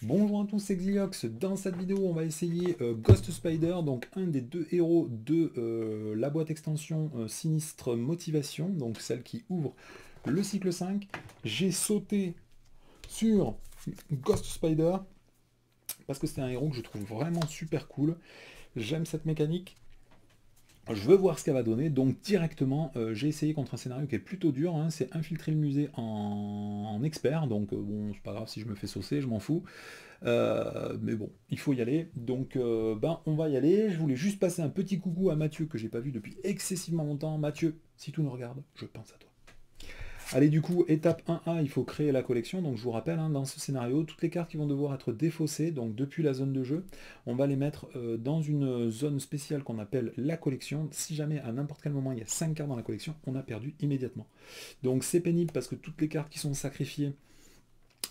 Bonjour à tous, c'est Xiliox. Dans cette vidéo, on va essayer Ghost Spider, donc un des deux héros de la boîte extension Sinistre Motivation, donc celle qui ouvre le cycle 5. J'ai sauté sur Ghost Spider parce que c'est un héros que je trouve vraiment super cool. J'aime cette mécanique. Je veux voir ce qu'elle va donner, donc directement j'ai essayé contre un scénario qui est plutôt dur, hein, c'est infiltrer le musée en expert, donc bon c'est pas grave si je me fais saucer, je m'en fous. Mais bon, il faut y aller, donc on va y aller. Je voulais juste passer un petit coucou à Mathieu que j'ai pas vu depuis excessivement longtemps. Mathieu, si tu nous regardes, je pense à toi. Allez, du coup, étape 1A, il faut créer la collection. Donc je vous rappelle, hein, dans ce scénario, toutes les cartes qui vont devoir être défaussées, donc depuis la zone de jeu, on va les mettre dans une zone spéciale qu'on appelle la collection. Si jamais à n'importe quel moment il y a 5 cartes dans la collection, on a perdu immédiatement. Donc c'est pénible parce que toutes les cartes qui sont sacrifiées,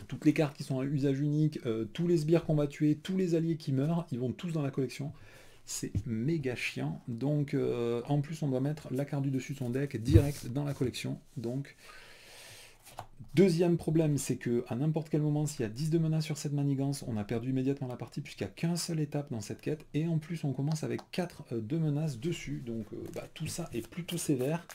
toutes les cartes qui sont à usage unique, tous les sbires qu'on va tuer, tous les alliés qui meurent, ils vont tous dans la collection. C'est méga chiant. Donc en plus on doit mettre la carte du dessus de son deck direct dans la collection. Donc deuxième problème, c'est que à n'importe quel moment, s'il y a 10 de menaces sur cette manigance, on a perdu immédiatement la partie puisqu'il n'y a qu'une seule étape dans cette quête. Et en plus, on commence avec 4 de menaces dessus. Donc tout ça est plutôt sévère.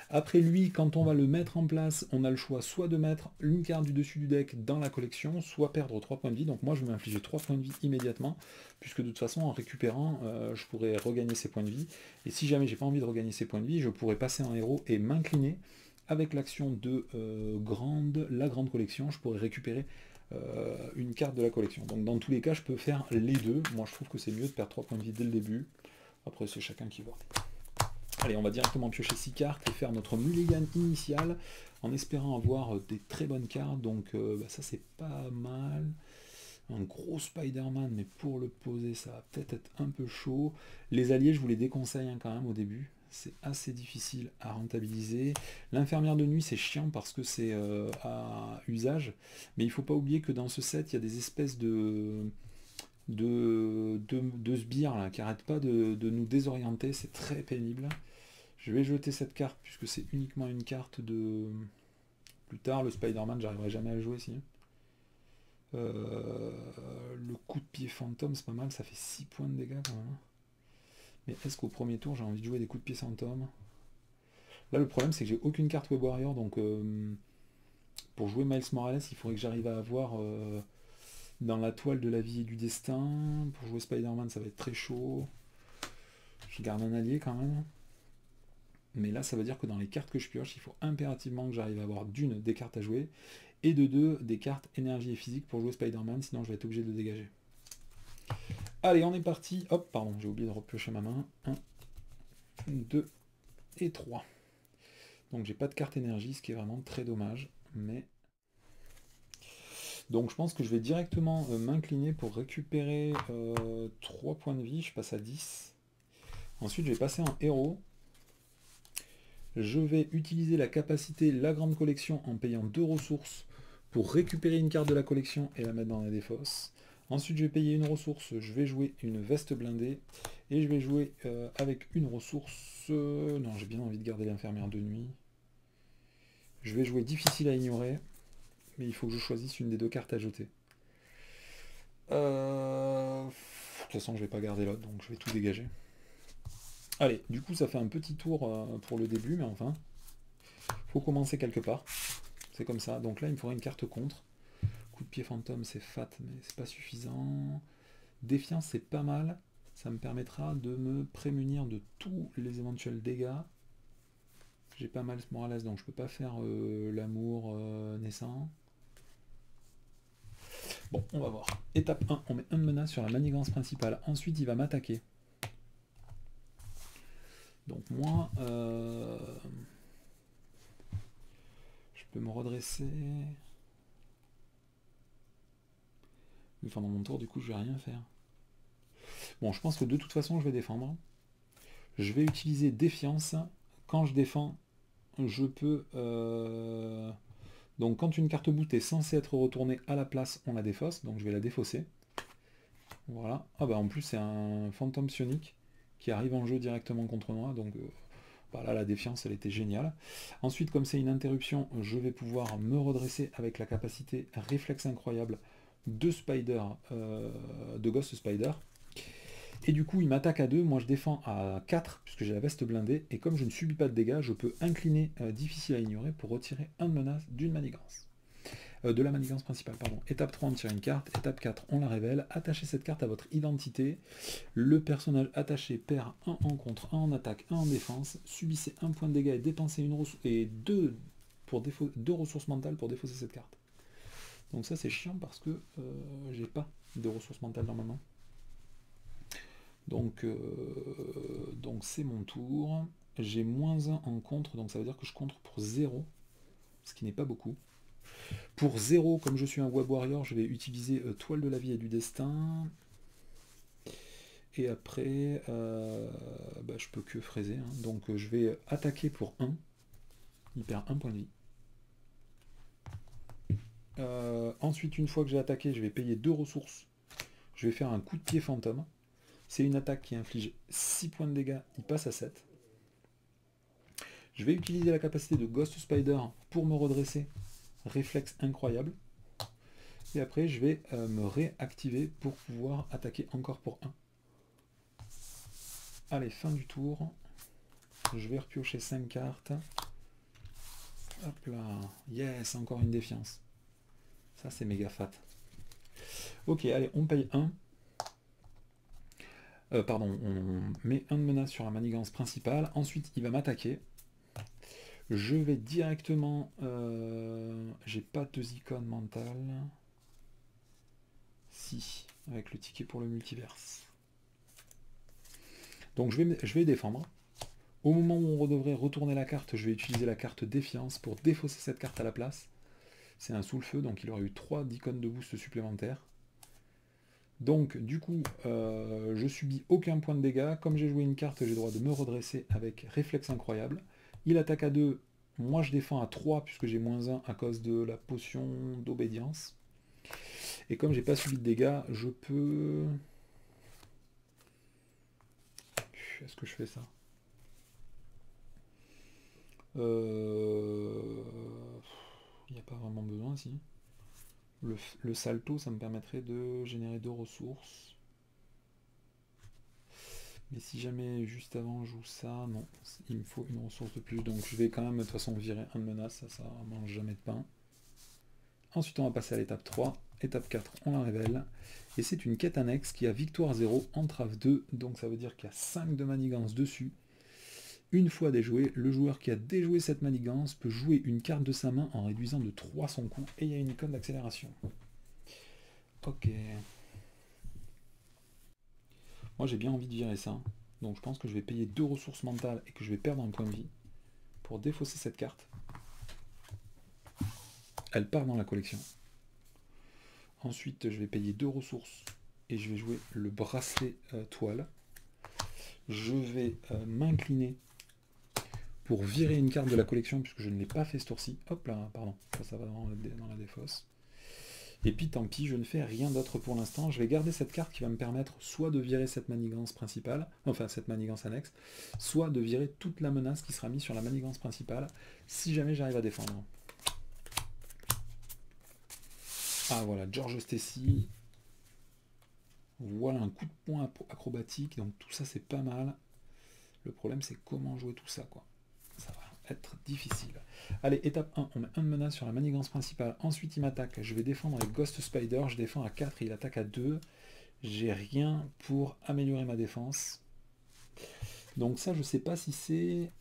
Après lui, quand on va le mettre en place, on a le choix soit de mettre une carte du dessus du deck dans la collection, soit perdre 3 points de vie. Donc moi, je vais m'infliger 3 points de vie immédiatement, puisque de toute façon, en récupérant, je pourrais regagner ces points de vie. Et si jamais j'ai pas envie de regagner ces points de vie, je pourrais passer en héros et m'incliner avec l'action de la grande collection. Je pourrais récupérer une carte de la collection. Donc dans tous les cas, je peux faire les deux. Moi, je trouve que c'est mieux de perdre 3 points de vie dès le début. Après, c'est chacun qui voit. Allez, on va directement piocher 6 cartes et faire notre mulligan initial en espérant avoir des très bonnes cartes. Donc ça c'est pas mal. Un gros Spider-Man, mais pour le poser ça va peut-être être un peu chaud. Les alliés, je vous les déconseille quand même au début. C'est assez difficile à rentabiliser. L'infirmière de nuit, c'est chiant parce que c'est à usage. Mais il ne faut pas oublier que dans ce set, il y a des espèces de sbires là, qui n'arrêtent pas de nous désorienter. C'est très pénible. Je vais jeter cette carte puisque c'est uniquement une carte de... Plus tard, le Spider-Man, j'arriverai jamais à le jouer sinon. Le coup de pied fantôme, c'est pas mal, ça fait 6 points de dégâts quand même. Mais est-ce qu'au premier tour, j'ai envie de jouer des coups de pied fantôme? Là, le problème, c'est que j'ai aucune carte Web Warrior, donc pour jouer Miles Morales, il faudrait que j'arrive à avoir dans la toile de la vie et du destin. Pour jouer Spider-Man, ça va être très chaud. Je garde un allié quand même. Mais là, ça veut dire que dans les cartes que je pioche, il faut impérativement que j'arrive à avoir d'une des cartes à jouer, et de deux des cartes énergie et physique pour jouer Spider-Man, sinon je vais être obligé de le dégager. Allez, on est parti. Hop, pardon, j'ai oublié de repiocher ma main. 1, 2 et 3. Donc j'ai pas de carte énergie, ce qui est vraiment très dommage. Mais donc je pense que je vais directement m'incliner pour récupérer 3 points de vie. Je passe à 10. Ensuite, je vais passer en héros. Je vais utiliser la capacité La Grande Collection en payant 2 ressources pour récupérer une carte de la collection et la mettre dans la défausse. Ensuite, je vais payer une ressource, je vais jouer une veste blindée et je vais jouer avec une ressource... non, j'ai bien envie de garder l'infirmière de nuit. Je vais jouer difficile à ignorer, mais il faut que je choisisse une des deux cartes à jeter. De toute façon, je vais pas garder l'autre, donc je vais tout dégager. Allez, du coup, ça fait un petit tour pour le début, mais enfin, faut commencer quelque part. C'est comme ça. Donc là, il me faudrait une carte contre. Coup de pied fantôme, c'est fat, mais c'est pas suffisant. Défiance, c'est pas mal. Ça me permettra de me prémunir de tous les éventuels dégâts. J'ai pas mal Morales, donc je peux pas faire l'amour naissant. Bon, on va voir. Étape 1, on met une menace sur la manigance principale. Ensuite, il va m'attaquer. Donc moi, je peux me redresser. Pendant mon tour, du coup, je vais rien faire. Bon, je pense que de toute façon, je vais défendre. Je vais utiliser défiance. Quand je défends, je peux... Donc quand une carte boot est censée être retournée à la place, on la défausse. Donc je vais la défausser. Voilà. Ah bah en plus, c'est un fantôme psionique qui arrive en jeu directement contre moi. Donc là, la défiance, elle était géniale. Ensuite, comme c'est une interruption, je vais pouvoir me redresser avec la capacité réflexe incroyable 2 Spider, de Ghost Spider. Et du coup, il m'attaque à 2, moi je défends à 4, puisque j'ai la veste blindée, et comme je ne subis pas de dégâts, je peux incliner difficile à ignorer pour retirer un de menace d'une manigance. De la manigance principale, pardon. Étape 3, on tire une carte. Étape 4, on la révèle. Attachez cette carte à votre identité. Le personnage attaché perd 1 en contre, 1 en attaque, 1 en défense. Subissez 1 point de dégâts et dépensez une ressource et 2 ressources mentales pour défausser cette carte. Donc ça c'est chiant parce que j'ai pas de ressources mentales normalement. Donc c'est mon tour. J'ai moins 1 en contre, donc ça veut dire que je contre pour 0, ce qui n'est pas beaucoup. Pour 0, comme je suis un Web Warrior, je vais utiliser Toile de la vie et du destin. Et après, je peux que fraiser. Hein. Donc je vais attaquer pour 1. Il perd 1 point de vie. Ensuite, une fois que j'ai attaqué, je vais payer 2 ressources. Je vais faire un coup de pied fantôme. C'est une attaque qui inflige 6 points de dégâts. Il passe à 7. Je vais utiliser la capacité de Ghost Spider pour me redresser. Réflexe incroyable. Et après, je vais me réactiver pour pouvoir attaquer encore pour 1. Allez, fin du tour. Je vais repiocher 5 cartes. Hop là. Yes, encore une défiance. Ça, c'est méga fat. Ok, allez, on paye 1. Pardon, on met 1 de menace sur la manigance principale. Ensuite, il va m'attaquer. Je vais directement... j'ai pas 2 icônes mentales. Si, avec le ticket pour le multiverse. Donc je vais défendre. Au moment où on devrait retourner la carte, je vais utiliser la carte défiance pour défausser cette carte à la place. C'est un sous le feu, donc il aurait eu 3 icônes de boost supplémentaires. Donc du coup, je subis aucun point de dégâts. Comme j'ai joué une carte, j'ai le droit de me redresser avec réflexe incroyable. Il attaque à 2, moi je défends à 3 puisque j'ai moins 1 à cause de la potion d'obédience. Et comme j'ai pas subi de dégâts, je peux... Est-ce que je fais ça? Il n'y a pas vraiment besoin ici. Le salto, ça me permettrait de générer 2 ressources. Mais si jamais juste avant je joue ça, non, il me faut une ressource de plus. Donc je vais quand même de toute façon virer 1 de menace, ça mange jamais de pain. Ensuite on va passer à l'étape 3. Étape 4, on la révèle. Et c'est une quête annexe qui a victoire 0, entrave 2. Donc ça veut dire qu'il y a 5 de manigance dessus. Une fois déjoué, le joueur qui a déjoué cette manigance peut jouer une carte de sa main en réduisant de 3 son coût. Et il y a une icône d'accélération. Ok. Moi j'ai bien envie de virer ça. Donc je pense que je vais payer 2 ressources mentales et que je vais perdre un point de vie pour défausser cette carte. Elle part dans la collection. Ensuite je vais payer 2 ressources et je vais jouer le bracelet toile. Je vais m'incliner pour virer une carte de la collection puisque je ne l'ai pas fait ce tour-ci. Hop là, pardon, ça va dans la défausse. Et puis tant pis, je ne fais rien d'autre pour l'instant. Je vais garder cette carte qui va me permettre soit de virer cette manigance principale, enfin cette manigance annexe, soit de virer toute la menace qui sera mise sur la manigance principale, si jamais j'arrive à défendre. Ah voilà, George Stacy. Voilà un coup de poing acrobatique, donc tout ça c'est pas mal. Le problème c'est comment jouer tout ça, quoi. Ça va être difficile. Allez, étape 1, on met 1 de menace sur la manigance principale. Ensuite, il m'attaque. Je vais défendre avec Ghost Spider. Je défends à 4 et il attaque à 2. J'ai rien pour améliorer ma défense. Donc ça, je sais pas si c'est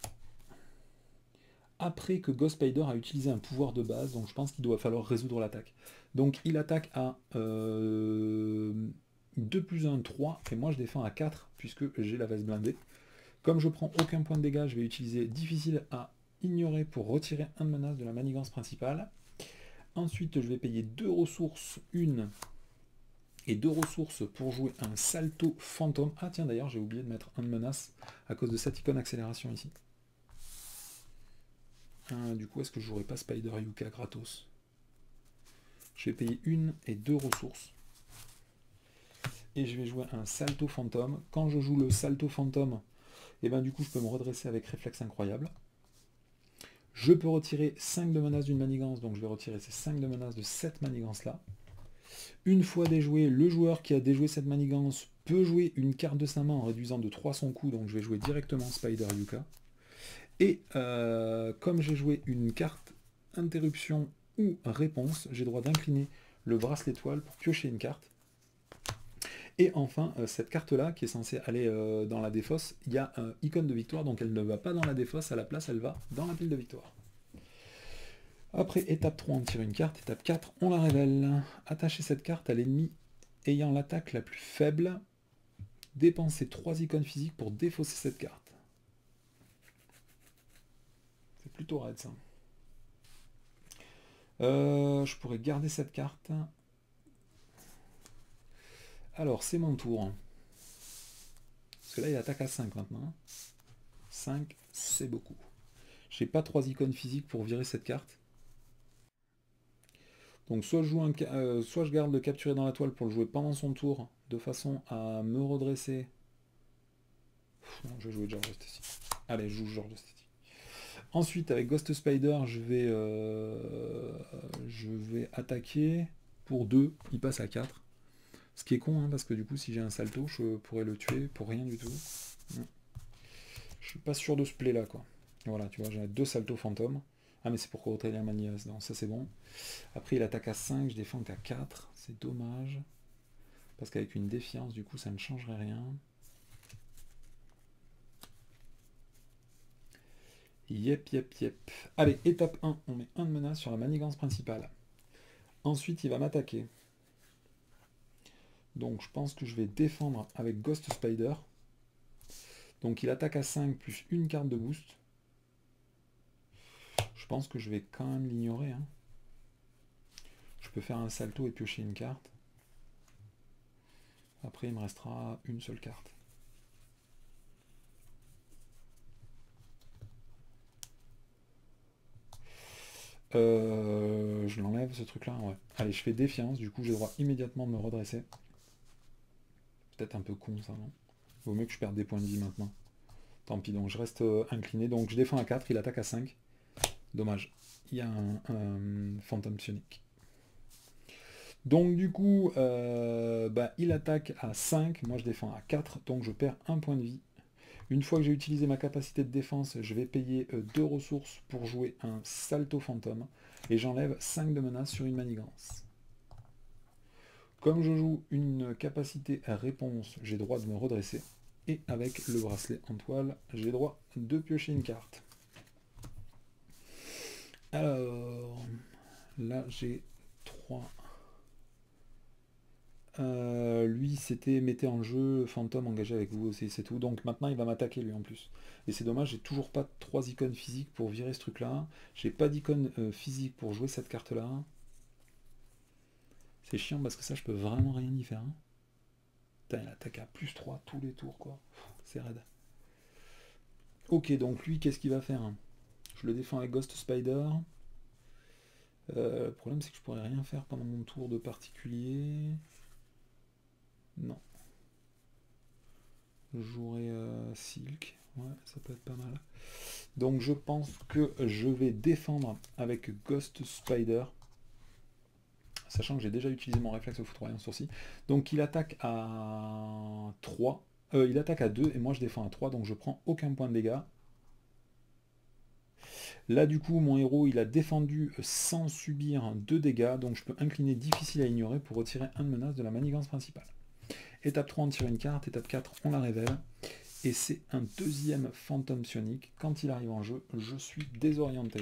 après que Ghost Spider a utilisé un pouvoir de base. Donc je pense qu'il doit falloir résoudre l'attaque. Donc il attaque à 2 plus 1, 3. Et moi, je défends à 4 puisque j'ai la veste blindée. Comme je prends aucun point de dégâts, je vais utiliser difficile à ignorer pour retirer 1 de menace de la manigance principale. Ensuite, je vais payer 2 ressources, 1 et 2 ressources pour jouer un salto fantôme. Ah tiens, d'ailleurs, j'ai oublié de mettre 1 de menace à cause de cette icône accélération ici. Du coup, est-ce que je jouerai pas Spider Yuka gratos? Je vais payer 1 et 2 ressources. Et je vais jouer un salto fantôme. Quand je joue le salto fantôme, et ben du coup, je peux me redresser avec réflexe incroyable. Je peux retirer 5 de menace d'une manigance, donc je vais retirer ces 5 de menace de cette manigance-là. Une fois déjoué, le joueur qui a déjoué cette manigance peut jouer une carte de sa main en réduisant de 3 son coût, donc je vais jouer directement Spider Yuka. Et comme j'ai joué une carte interruption ou réponse, j'ai droit d'incliner le bracelet toile pour piocher une carte. Et enfin, cette carte-là, qui est censée aller dans la défausse, il y a un icône de victoire, donc elle ne va pas dans la défausse, à la place, elle va dans la pile de victoire. Après, étape 3, on tire une carte. Étape 4, on la révèle. Attacher cette carte à l'ennemi ayant l'attaque la plus faible. Dépenser 3 icônes physiques pour défausser cette carte. C'est plutôt raide, ça. Je pourrais garder cette carte. Alors, c'est mon tour. Parce que là, il attaque à 5 maintenant. 5, c'est beaucoup. J'ai pas 3 icônes physiques pour virer cette carte. Donc soit je garde le capturé dans la toile pour le jouer pendant son tour, de façon à me redresser. Non, je vais jouer George Stacy. Allez, je joue George Stacy. Ensuite, avec Ghost Spider, je vais attaquer pour 2, il passe à 4. Ce qui est con, hein, parce que du coup, si j'ai un salto, je pourrais le tuer pour rien du tout. Je suis pas sûr de ce play là, quoi. Voilà, tu vois, j'ai 2 saltos fantômes. Ah, mais c'est pour contrer la manias, donc ça c'est bon. Après, il attaque à 5, je défends qu'à 4. C'est dommage. Parce qu'avec une défiance, du coup, ça ne changerait rien. Yep. Allez, étape 1, on met 1 de menace sur la manigance principale. Ensuite, il va m'attaquer. Donc, je pense que je vais défendre avec Ghost Spider. Donc, il attaque à 5 plus une carte de boost. Je pense que je vais quand même l'ignorer. Hein. Je peux faire un salto et piocher une carte. Après, il me restera une seule carte. Je l'enlève ce truc là, ouais. Allez, je fais défiance, du coup j'ai le droit immédiatement de me redresser. Peut-être un peu con ça, non? Vaut mieux que je perde des points de vie maintenant. Tant pis, donc je reste incliné, donc je défends à 4, il attaque à 5. Dommage, il y a un fantôme psionique. Donc du coup, il attaque à 5, moi je défends à 4, donc je perds un point de vie. Une fois que j'ai utilisé ma capacité de défense, je vais payer 2 ressources pour jouer un salto fantôme. Et j'enlève 5 de menace sur une manigance. Comme je joue une capacité à réponse, j'ai droit de me redresser. Et avec le bracelet en toile, j'ai droit de piocher une carte. Alors, là j'ai 3... lui, c'était mettez en jeu fantôme engagé avec vous aussi, c'est tout. Donc maintenant, il va m'attaquer lui en plus. Et c'est dommage, j'ai toujours pas 3 icônes physiques pour virer ce truc-là. J'ai pas d'icône physique pour jouer cette carte-là. C'est chiant parce que ça, je peux vraiment rien y faire. Hein. Putain, il attaque à plus 3 tous les tours, quoi. C'est raide. Ok, donc lui, qu'est-ce qu'il va faire? Je le défends avec Ghost Spider. Le problème, c'est que je pourrais rien faire pendant mon tour de particulier. Non. Je jouerai Silk. Ouais, ça peut être pas mal. Donc je pense que je vais défendre avec Ghost Spider. Sachant que j'ai déjà utilisé mon réflexe au foudroyant sourcil. Donc il attaque à 3. Il attaque à 2 et moi je défends à 3. Donc je prends aucun point de dégâts. Là du coup mon héros il a défendu sans subir 2 dégâts. Donc je peux incliner difficile à ignorer pour retirer 1 de menace de la manigance principale. Étape 3 on tire une carte. Étape 4 on la révèle. Et c'est un deuxième fantôme psionique. Quand il arrive en jeu, je suis désorienté.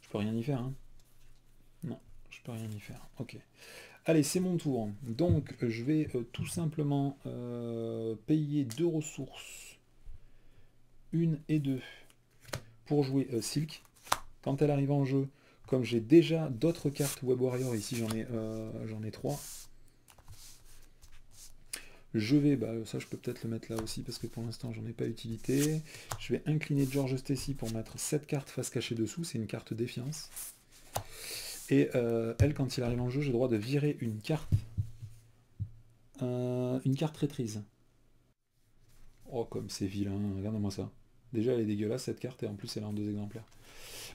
Je peux rien y faire, hein. Non, je peux rien y faire. Ok. Allez, c'est mon tour. Donc, je vais tout simplement payer 2 ressources. 1 et 2 pour jouer Silk. Quand elle arrive en jeu, comme j'ai déjà d'autres cartes Web Warrior, ici j'en ai 3. Je vais, ça je peux peut-être le mettre là aussi parce que pour l'instant j'en ai pas utilité. Je vais incliner George Stacy pour mettre cette carte face cachée dessous, c'est une carte défiance. Et elle, quand il arrive en jeu, j'ai le droit de virer une carte traîtrise. Oh, comme c'est vilain, regarde-moi ça. Déjà, elle est dégueulasse cette carte, et en plus, elle est en 2 exemplaires.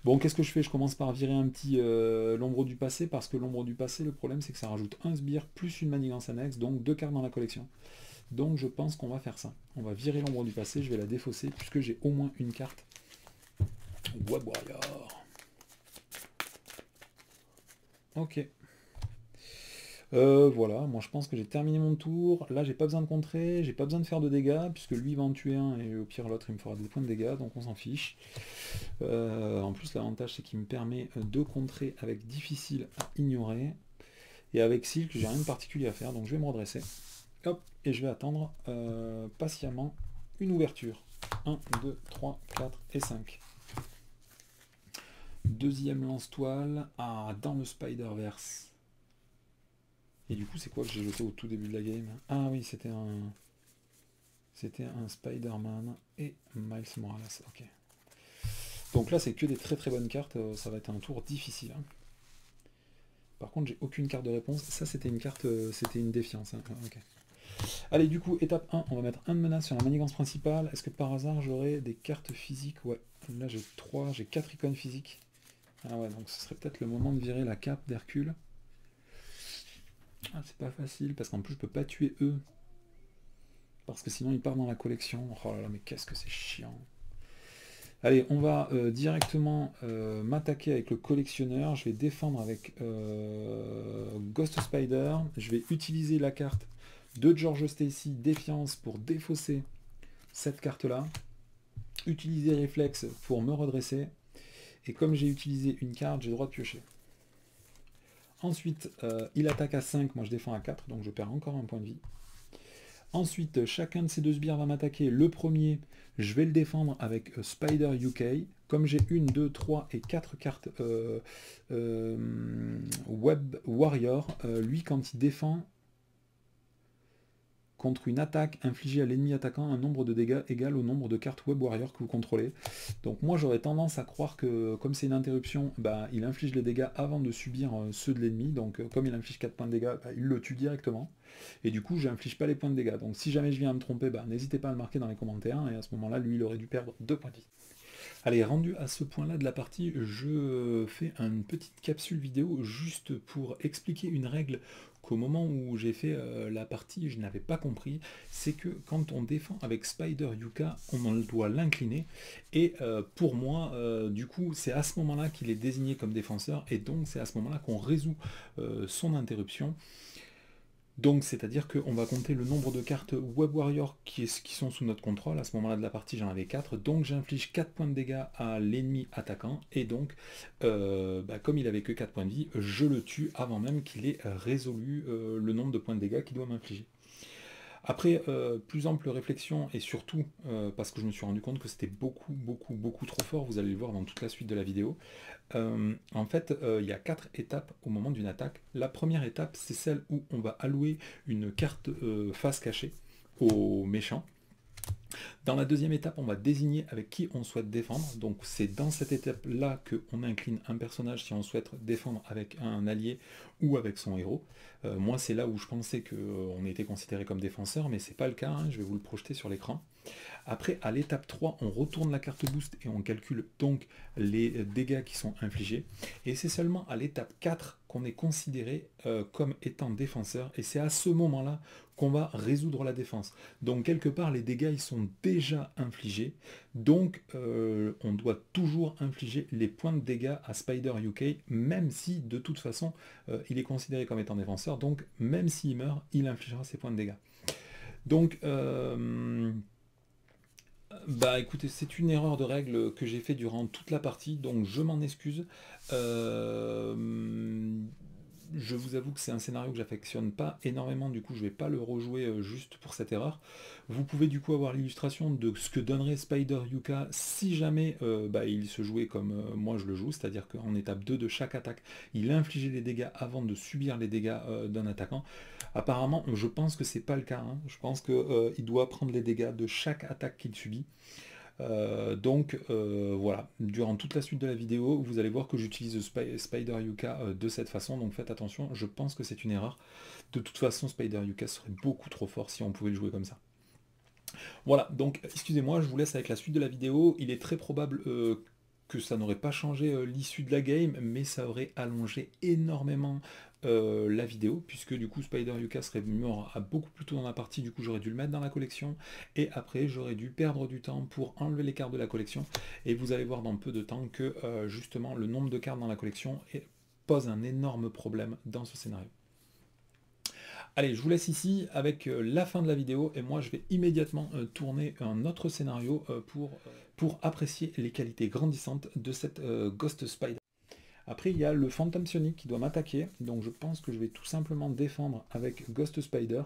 Bon, qu'est-ce que je fais? Je commence par virer un petit l'ombre du passé, parce que l'ombre du passé, le problème, c'est que ça rajoute un sbire plus une manigance annexe, donc 2 cartes dans la collection. Donc, je pense qu'on va faire ça. On va virer l'ombre du passé, je vais la défausser, puisque j'ai au moins une carte. Web Warrior. Ok. Voilà, moi je pense que j'ai terminé mon tour. Là, j'ai pas besoin de contrer, j'ai pas besoin de faire de dégâts, puisque lui il va en tuer un, et au pire l'autre il me fera des points de dégâts, donc on s'en fiche. En plus, l'avantage c'est qu'il me permet de contrer avec difficile à ignorer. Et avec Silk, j'ai rien de particulier à faire, donc je vais me redresser. Hop, et je vais attendre patiemment une ouverture. 1, 2, 3, 4 et 5. Deuxième lance-toile. Ah, dans le Spider-Verse. Et du coup, c'est quoi que j'ai jeté au tout début de la game? Ah oui, c'était un Spider-Man et Miles Morales. Ok. Donc là, c'est que des très très bonnes cartes. Ça va être un tour difficile. Hein. Par contre, j'ai aucune carte de réponse. Ça, c'était une carte, c'était une défiance. Hein. Ok. Allez, du coup, étape 1, on va mettre un de menace sur la manigance principale. Est-ce que par hasard, j'aurai des cartes physiques? Ouais. Là, j'ai 4 icônes physiques. Ah ouais, donc ce serait peut-être le moment de virer la cape d'Hercule. Ah, c'est pas facile, parce qu'en plus, je peux pas tuer eux. Parce que sinon, il part dans la collection. Oh là là, mais qu'est-ce que c'est chiant. Allez, on va directement m'attaquer avec le collectionneur. Je vais défendre avec Ghost Spider. Je vais utiliser la carte de George Stacy, Défiance, pour défausser cette carte-là. Utiliser Réflexe pour me redresser. Et comme j'ai utilisé une carte, j'ai le droit de piocher. Ensuite, il attaque à 5, moi je défends à 4, donc je perds encore un point de vie. Ensuite, chacun de ces 2 sbires va m'attaquer. Le premier, je vais le défendre avec Spider UK. Comme j'ai 1, 2, 3 et 4 cartes Web Warrior, lui, quand il défend contre une attaque infligée à l'ennemi attaquant, un nombre de dégâts égal au nombre de cartes Web Warrior que vous contrôlez. Donc moi, j'aurais tendance à croire que, comme c'est une interruption, bah, il inflige les dégâts avant de subir ceux de l'ennemi. Donc comme il inflige 4 points de dégâts, bah, il le tue directement. Et du coup, je n'inflige pas les points de dégâts. Donc si jamais je viens à me tromper, bah, n'hésitez pas à le marquer dans les commentaires. Et à ce moment-là, lui, il aurait dû perdre 2 points de vie. Allez, rendu à ce point-là de la partie, je fais une petite capsule vidéo juste pour expliquer une règle qu'au moment où j'ai fait la partie, je n'avais pas compris. C'est que quand on défend avec Spider Yuka, on doit l'incliner. Et pour moi, du coup, c'est à ce moment-là qu'il est désigné comme défenseur. Et donc, c'est à ce moment-là qu'on résout son interruption. Donc, c'est-à-dire qu'on va compter le nombre de cartes Web Warrior qui sont sous notre contrôle. À ce moment-là de la partie, j'en avais 4. Donc, j'inflige 4 points de dégâts à l'ennemi attaquant. Et donc, comme il avait que 4 points de vie, je le tue avant même qu'il ait résolu le nombre de points de dégâts qu'il doit m'infliger. Après plus ample réflexion, et surtout parce que je me suis rendu compte que c'était beaucoup trop fort, vous allez le voir dans toute la suite de la vidéo, en fait il y a 4 étapes au moment d'une attaque. La première étape, c'est celle où on va allouer une carte face cachée au méchant. Dans la deuxième étape, on va désigner avec qui on souhaite défendre. Donc c'est dans cette étape-là qu'on incline un personnage si on souhaite défendre avec un allié ou avec son héros. Moi, c'est là où je pensais qu'on était considéré comme défenseur, mais c'est pas le cas, hein, je vais vous le projeter sur l'écran. Après, à l'étape 3, on retourne la carte boost et on calcule donc les dégâts qui sont infligés. Et c'est seulement à l'étape 4 qu'on est considéré comme étant défenseur. Et c'est à ce moment-là qu'on va résoudre la défense. Donc quelque part, les dégâts ils sont déjà infligés. Donc on doit toujours infliger les points de dégâts à Spider UK, même si de toute façon il est considéré comme étant défenseur. Donc même s'il meurt, il infligera ses points de dégâts. Donc bah écoutez, c'est une erreur de règle que j'ai fait durant toute la partie, donc je m'en excuse. Je vous avoue que c'est un scénario que j'affectionne pas énormément, du coup je vais pas le rejouer juste pour cette erreur. Vous pouvez du coup avoir l'illustration de ce que donnerait Spider Yuka si jamais il se jouait comme moi je le joue, c'est-à-dire qu'en étape 2 de chaque attaque, il infligeait les dégâts avant de subir les dégâts d'un attaquant. Apparemment, je pense que c'est pas le cas, hein. Je pense qu'il doit prendre les dégâts de chaque attaque qu'il subit. Voilà, durant toute la suite de la vidéo, vous allez voir que j'utilise Spider Yuka de cette façon, donc faites attention, je pense que c'est une erreur. De toute façon, Spider Yuka serait beaucoup trop fort si on pouvait le jouer comme ça. Voilà, donc excusez-moi, je vous laisse avec la suite de la vidéo. Il est très probable que ça n'aurait pas changé l'issue de la game, mais ça aurait allongé énormément la vidéo, puisque du coup Spider Yuka serait mort à beaucoup plus tôt dans la partie, du coup j'aurais dû le mettre dans la collection, et après j'aurais dû perdre du temps pour enlever les cartes de la collection, et vous allez voir dans peu de temps que justement le nombre de cartes dans la collection pose un énorme problème dans ce scénario. Allez, je vous laisse ici avec la fin de la vidéo et moi je vais immédiatement tourner un autre scénario pour apprécier les qualités grandissantes de cette Ghost Spider. Après, il y a le Phantom Sonic qui doit m'attaquer, donc je pense que je vais tout simplement défendre avec Ghost Spider.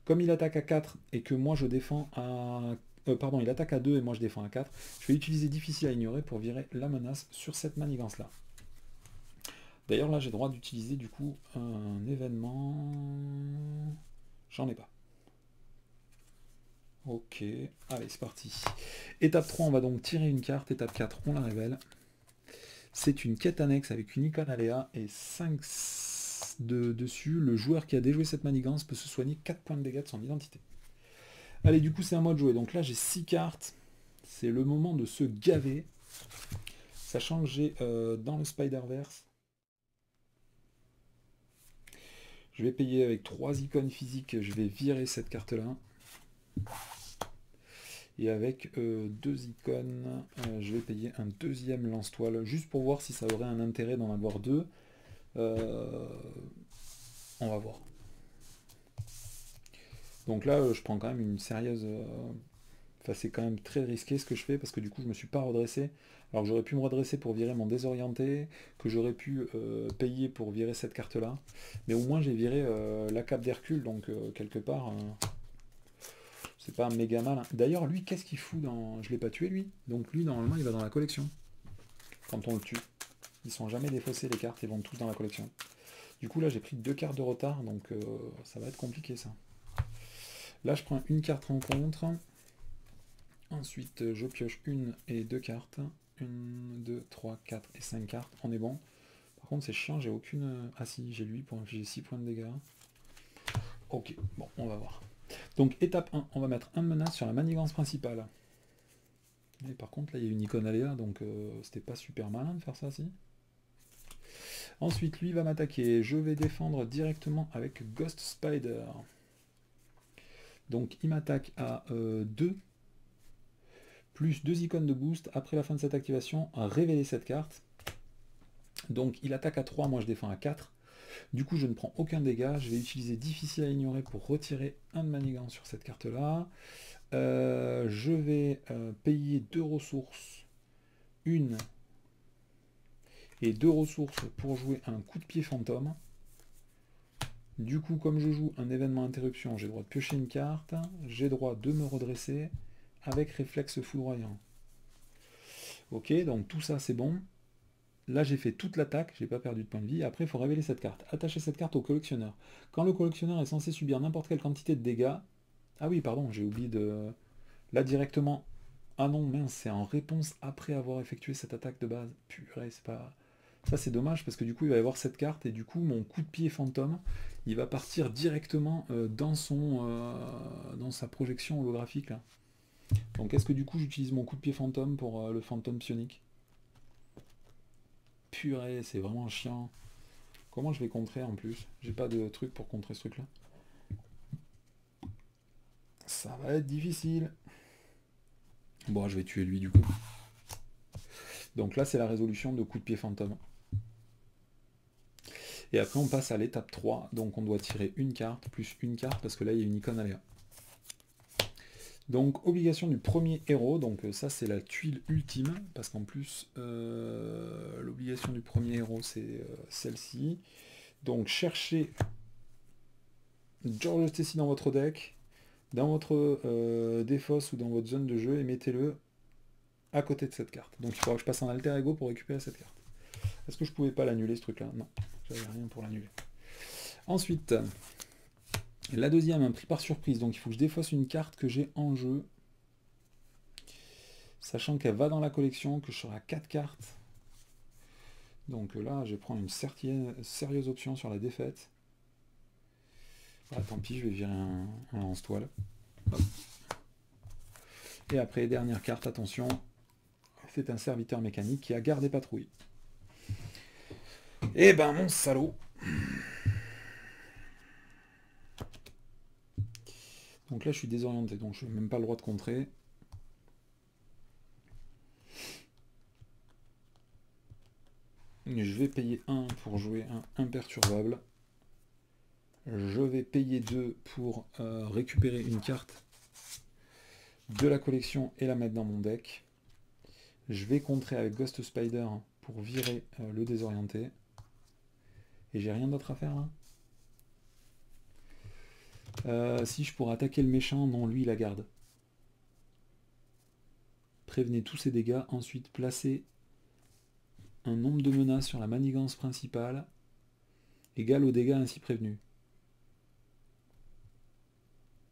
Comme il attaque à 4 et que moi je défends à... pardon, il attaque à 2 et moi je défends à 4, je vais utiliser difficile à ignorer pour virer la menace sur cette manigance-là. D'ailleurs, là, j'ai le droit d'utiliser du coup un événement... J'en ai pas. Ok, allez, c'est parti. Étape 3, on va donc tirer une carte. Étape 4, on la révèle. C'est une quête annexe avec une icône aléa et 5 dessus. Le joueur qui a déjoué cette manigance peut se soigner 4 points de dégâts de son identité. Allez, du coup, c'est à moi de jouer. Donc là, j'ai 6 cartes. C'est le moment de se gaver. Sachant que j'ai dans le Spider-Verse... Je vais payer avec 3 icônes physiques, je vais virer cette carte-là. Et avec 2 icônes, je vais payer un deuxième lance-toile, juste pour voir si ça aurait un intérêt d'en avoir 2. On va voir. Donc là, je prends quand même une sérieuse... Enfin, c'est quand même très risqué ce que je fais, parce que du coup, je ne me suis pas redressé. Alors que j'aurais pu me redresser pour virer mon désorienté, que j'aurais pu payer pour virer cette carte-là. Mais au moins, j'ai viré la cape d'Hercule, donc quelque part, c'est pas méga mal. D'ailleurs, lui, qu'est-ce qu'il fout dans... Je l'ai pas tué, lui. Donc lui, normalement, il va dans la collection. Quand on le tue. Ils sont jamais défaussés, les cartes, ils vont tous dans la collection. Du coup, là, j'ai pris 2 cartes de retard, donc ça va être compliqué, ça. Là, je prends une carte rencontre. Ensuite, je pioche 1 et 2 cartes. 1, 2, 3, 4 et 5 cartes. On est bon. Par contre, c'est chiant, j'ai aucune... Ah si, j'ai lui pour infliger 6 points de dégâts. Ok, bon, on va voir. Donc, étape 1, on va mettre un menace sur la manigance principale. Et par contre, là, il y a une icône aléa, donc c'était pas super malin de faire ça, si. Ensuite, lui va m'attaquer. Je vais défendre directement avec Ghost Spider. Donc, il m'attaque à 2. Plus 2 icônes de boost. Après la fin de cette activation, à révéler cette carte. Donc, il attaque à 3, moi je défends à 4. Du coup, je ne prends aucun dégât. Je vais utiliser difficile à ignorer pour retirer un de manigance sur cette carte-là. Je vais payer 2 ressources. Une et 2 ressources pour jouer un coup de pied fantôme. Du coup, comme je joue un événement interruption, j'ai le droit de piocher une carte. J'ai le droit de me redresser avec réflexe foudroyant. Ok, donc tout ça c'est bon. Là j'ai fait toute l'attaque, j'ai pas perdu de point de vie. Après il faut révéler cette carte. Attacher cette carte au collectionneur. Quand le collectionneur est censé subir n'importe quelle quantité de dégâts... Ah oui, pardon, j'ai oublié de... Là directement... Ah non, mince, c'est en réponse après avoir effectué cette attaque de base. Purée, c'est pas... Ça c'est dommage parce que du coup il va y avoir cette carte et du coup mon coup de pied fantôme, il va partir directement dans sa projection holographique là. Donc est-ce que du coup j'utilise mon coup de pied fantôme pour le fantôme psionique? Purée, c'est vraiment chiant. Comment je vais contrer en plus? J'ai pas de truc pour contrer ce truc là. Ça va être difficile. Bon, je vais tuer lui du coup. Donc là c'est la résolution de coup de pied fantôme. Et après on passe à l'étape 3, donc on doit tirer une carte, plus une carte, parce que là il y a une icône aléa. Donc obligation du premier héros, donc ça c'est la tuile ultime, parce qu'en plus l'obligation du premier héros c'est celle-ci. Donc cherchez George Stacy dans votre deck, dans votre défausse ou dans votre zone de jeu, et mettez-le à côté de cette carte. Donc il faudra que je passe en alter ego pour récupérer cette carte. Est-ce que je pouvais pas l'annuler ce truc-là? Non, j'avais rien pour l'annuler. Ensuite, la deuxième, un prix par surprise. Donc il faut que je défausse une carte que j'ai en jeu. Sachant qu'elle va dans la collection, que je serai à 4 cartes. Donc là, je vais prendre une sérieuse option sur la défaite. Ah, tant pis, je vais virer un lance-toile. Et après, dernière carte, attention, c'est un serviteur mécanique qui a gardé patrouille. Eh ben mon salaud. Donc là je suis désorienté, donc je n'ai même pas le droit de contrer. Je vais payer 1 pour jouer un imperturbable. Je vais payer 2 pour récupérer une carte de la collection et la mettre dans mon deck. Je vais contrer avec Ghost Spider pour virer le désorienté. Et j'ai rien d'autre à faire là. Si je pourrais attaquer le méchant, non, lui il la garde. Prévenez tous ses dégâts, ensuite placez un nombre de menaces sur la manigance principale égal aux dégâts ainsi prévenus.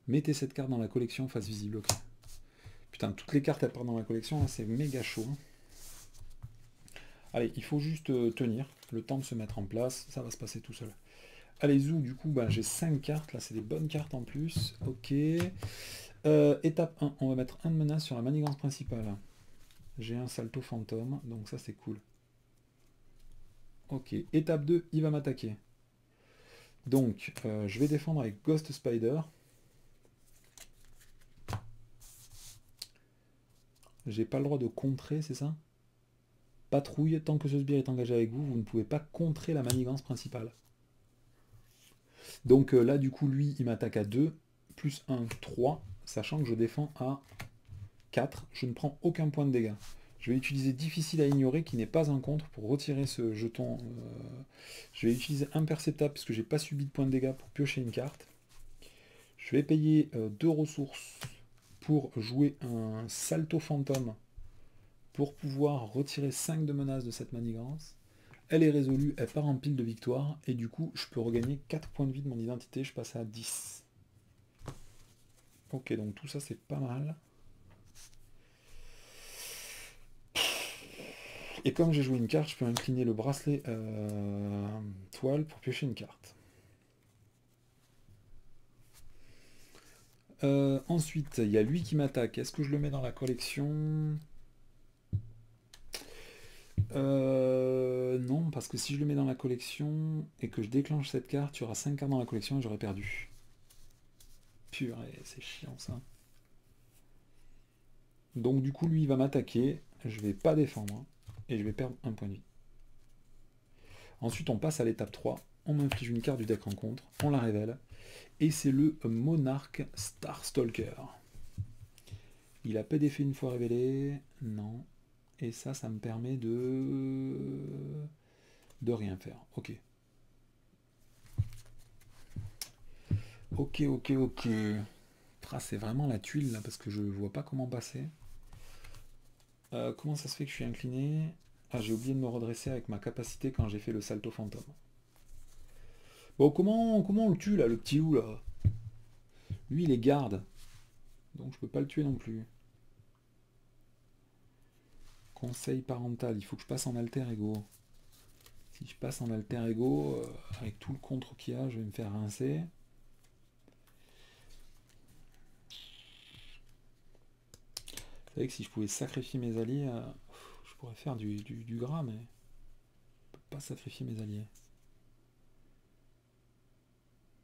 Mettez cette carte dans la collection face visible. Ok. Putain, toutes les cartes elles partent dans la collection, c'est méga chaud. Allez, il faut juste tenir, le temps de se mettre en place, ça va se passer tout seul. Allez, Zou, du coup, bah, j'ai 5 cartes, là c'est des bonnes cartes en plus. Ok. Étape 1, on va mettre 1 de menace sur la manigance principale. J'ai un salto fantôme, donc ça c'est cool. Ok, étape 2, il va m'attaquer. Donc, je vais défendre avec Ghost Spider. J'ai pas le droit de contrer, c'est ça? Patrouille, tant que ce sbire est engagé avec vous, vous ne pouvez pas contrer la manigance principale. Donc là, du coup, lui, il m'attaque à 2, plus 1, 3, sachant que je défends à 4. Je ne prends aucun point de dégâts. Je vais utiliser difficile à ignorer, qui n'est pas un contre, pour retirer ce jeton. Je vais utiliser imperceptable, parce que j'ai pas subi de point de dégâts, pour piocher une carte. Je vais payer 2 ressources pour jouer un salto fantôme, pour pouvoir retirer 5 de menaces de cette manigance. Elle est résolue, elle part en pile de victoire, et du coup, je peux regagner 4 points de vie de mon identité, je passe à 10. Ok, donc tout ça, c'est pas mal. Et comme j'ai joué une carte, je peux incliner le bracelet toile pour piocher une carte. Ensuite, il y a lui qui m'attaque. Est-ce que je le mets dans la collection? Non, parce que si je le mets dans la collection et que je déclenche cette carte, il y aura 5 cartes dans la collection et j'aurai perdu. Purée, c'est chiant ça. Donc du coup, lui, il va m'attaquer. Je vais pas défendre. Et je vais perdre un point de vie. Ensuite, on passe à l'étape 3. On m'inflige une carte du deck rencontre. On la révèle. Et c'est le Monarch Starstalker. Il a pas d'effet une fois révélé. Non. Et ça, ça me permet de rien faire. Ok. Ok. C'est vraiment la tuile là, parce que je vois pas comment passer. Comment ça se fait que je suis incliné? Ah, j'ai oublié de me redresser avec ma capacité quand j'ai fait le salto fantôme. Bon, comment on le tue là, le petit loup là? Lui, il est garde. Donc je peux pas le tuer non plus. Conseil parental, il faut que je passe en alter ego. Si je passe en alter ego, avec tout le contre qu'il y a, je vais me faire rincer. Vous savez que si je pouvais sacrifier mes alliés, je pourrais faire du gras, mais je peux pas sacrifier mes alliés.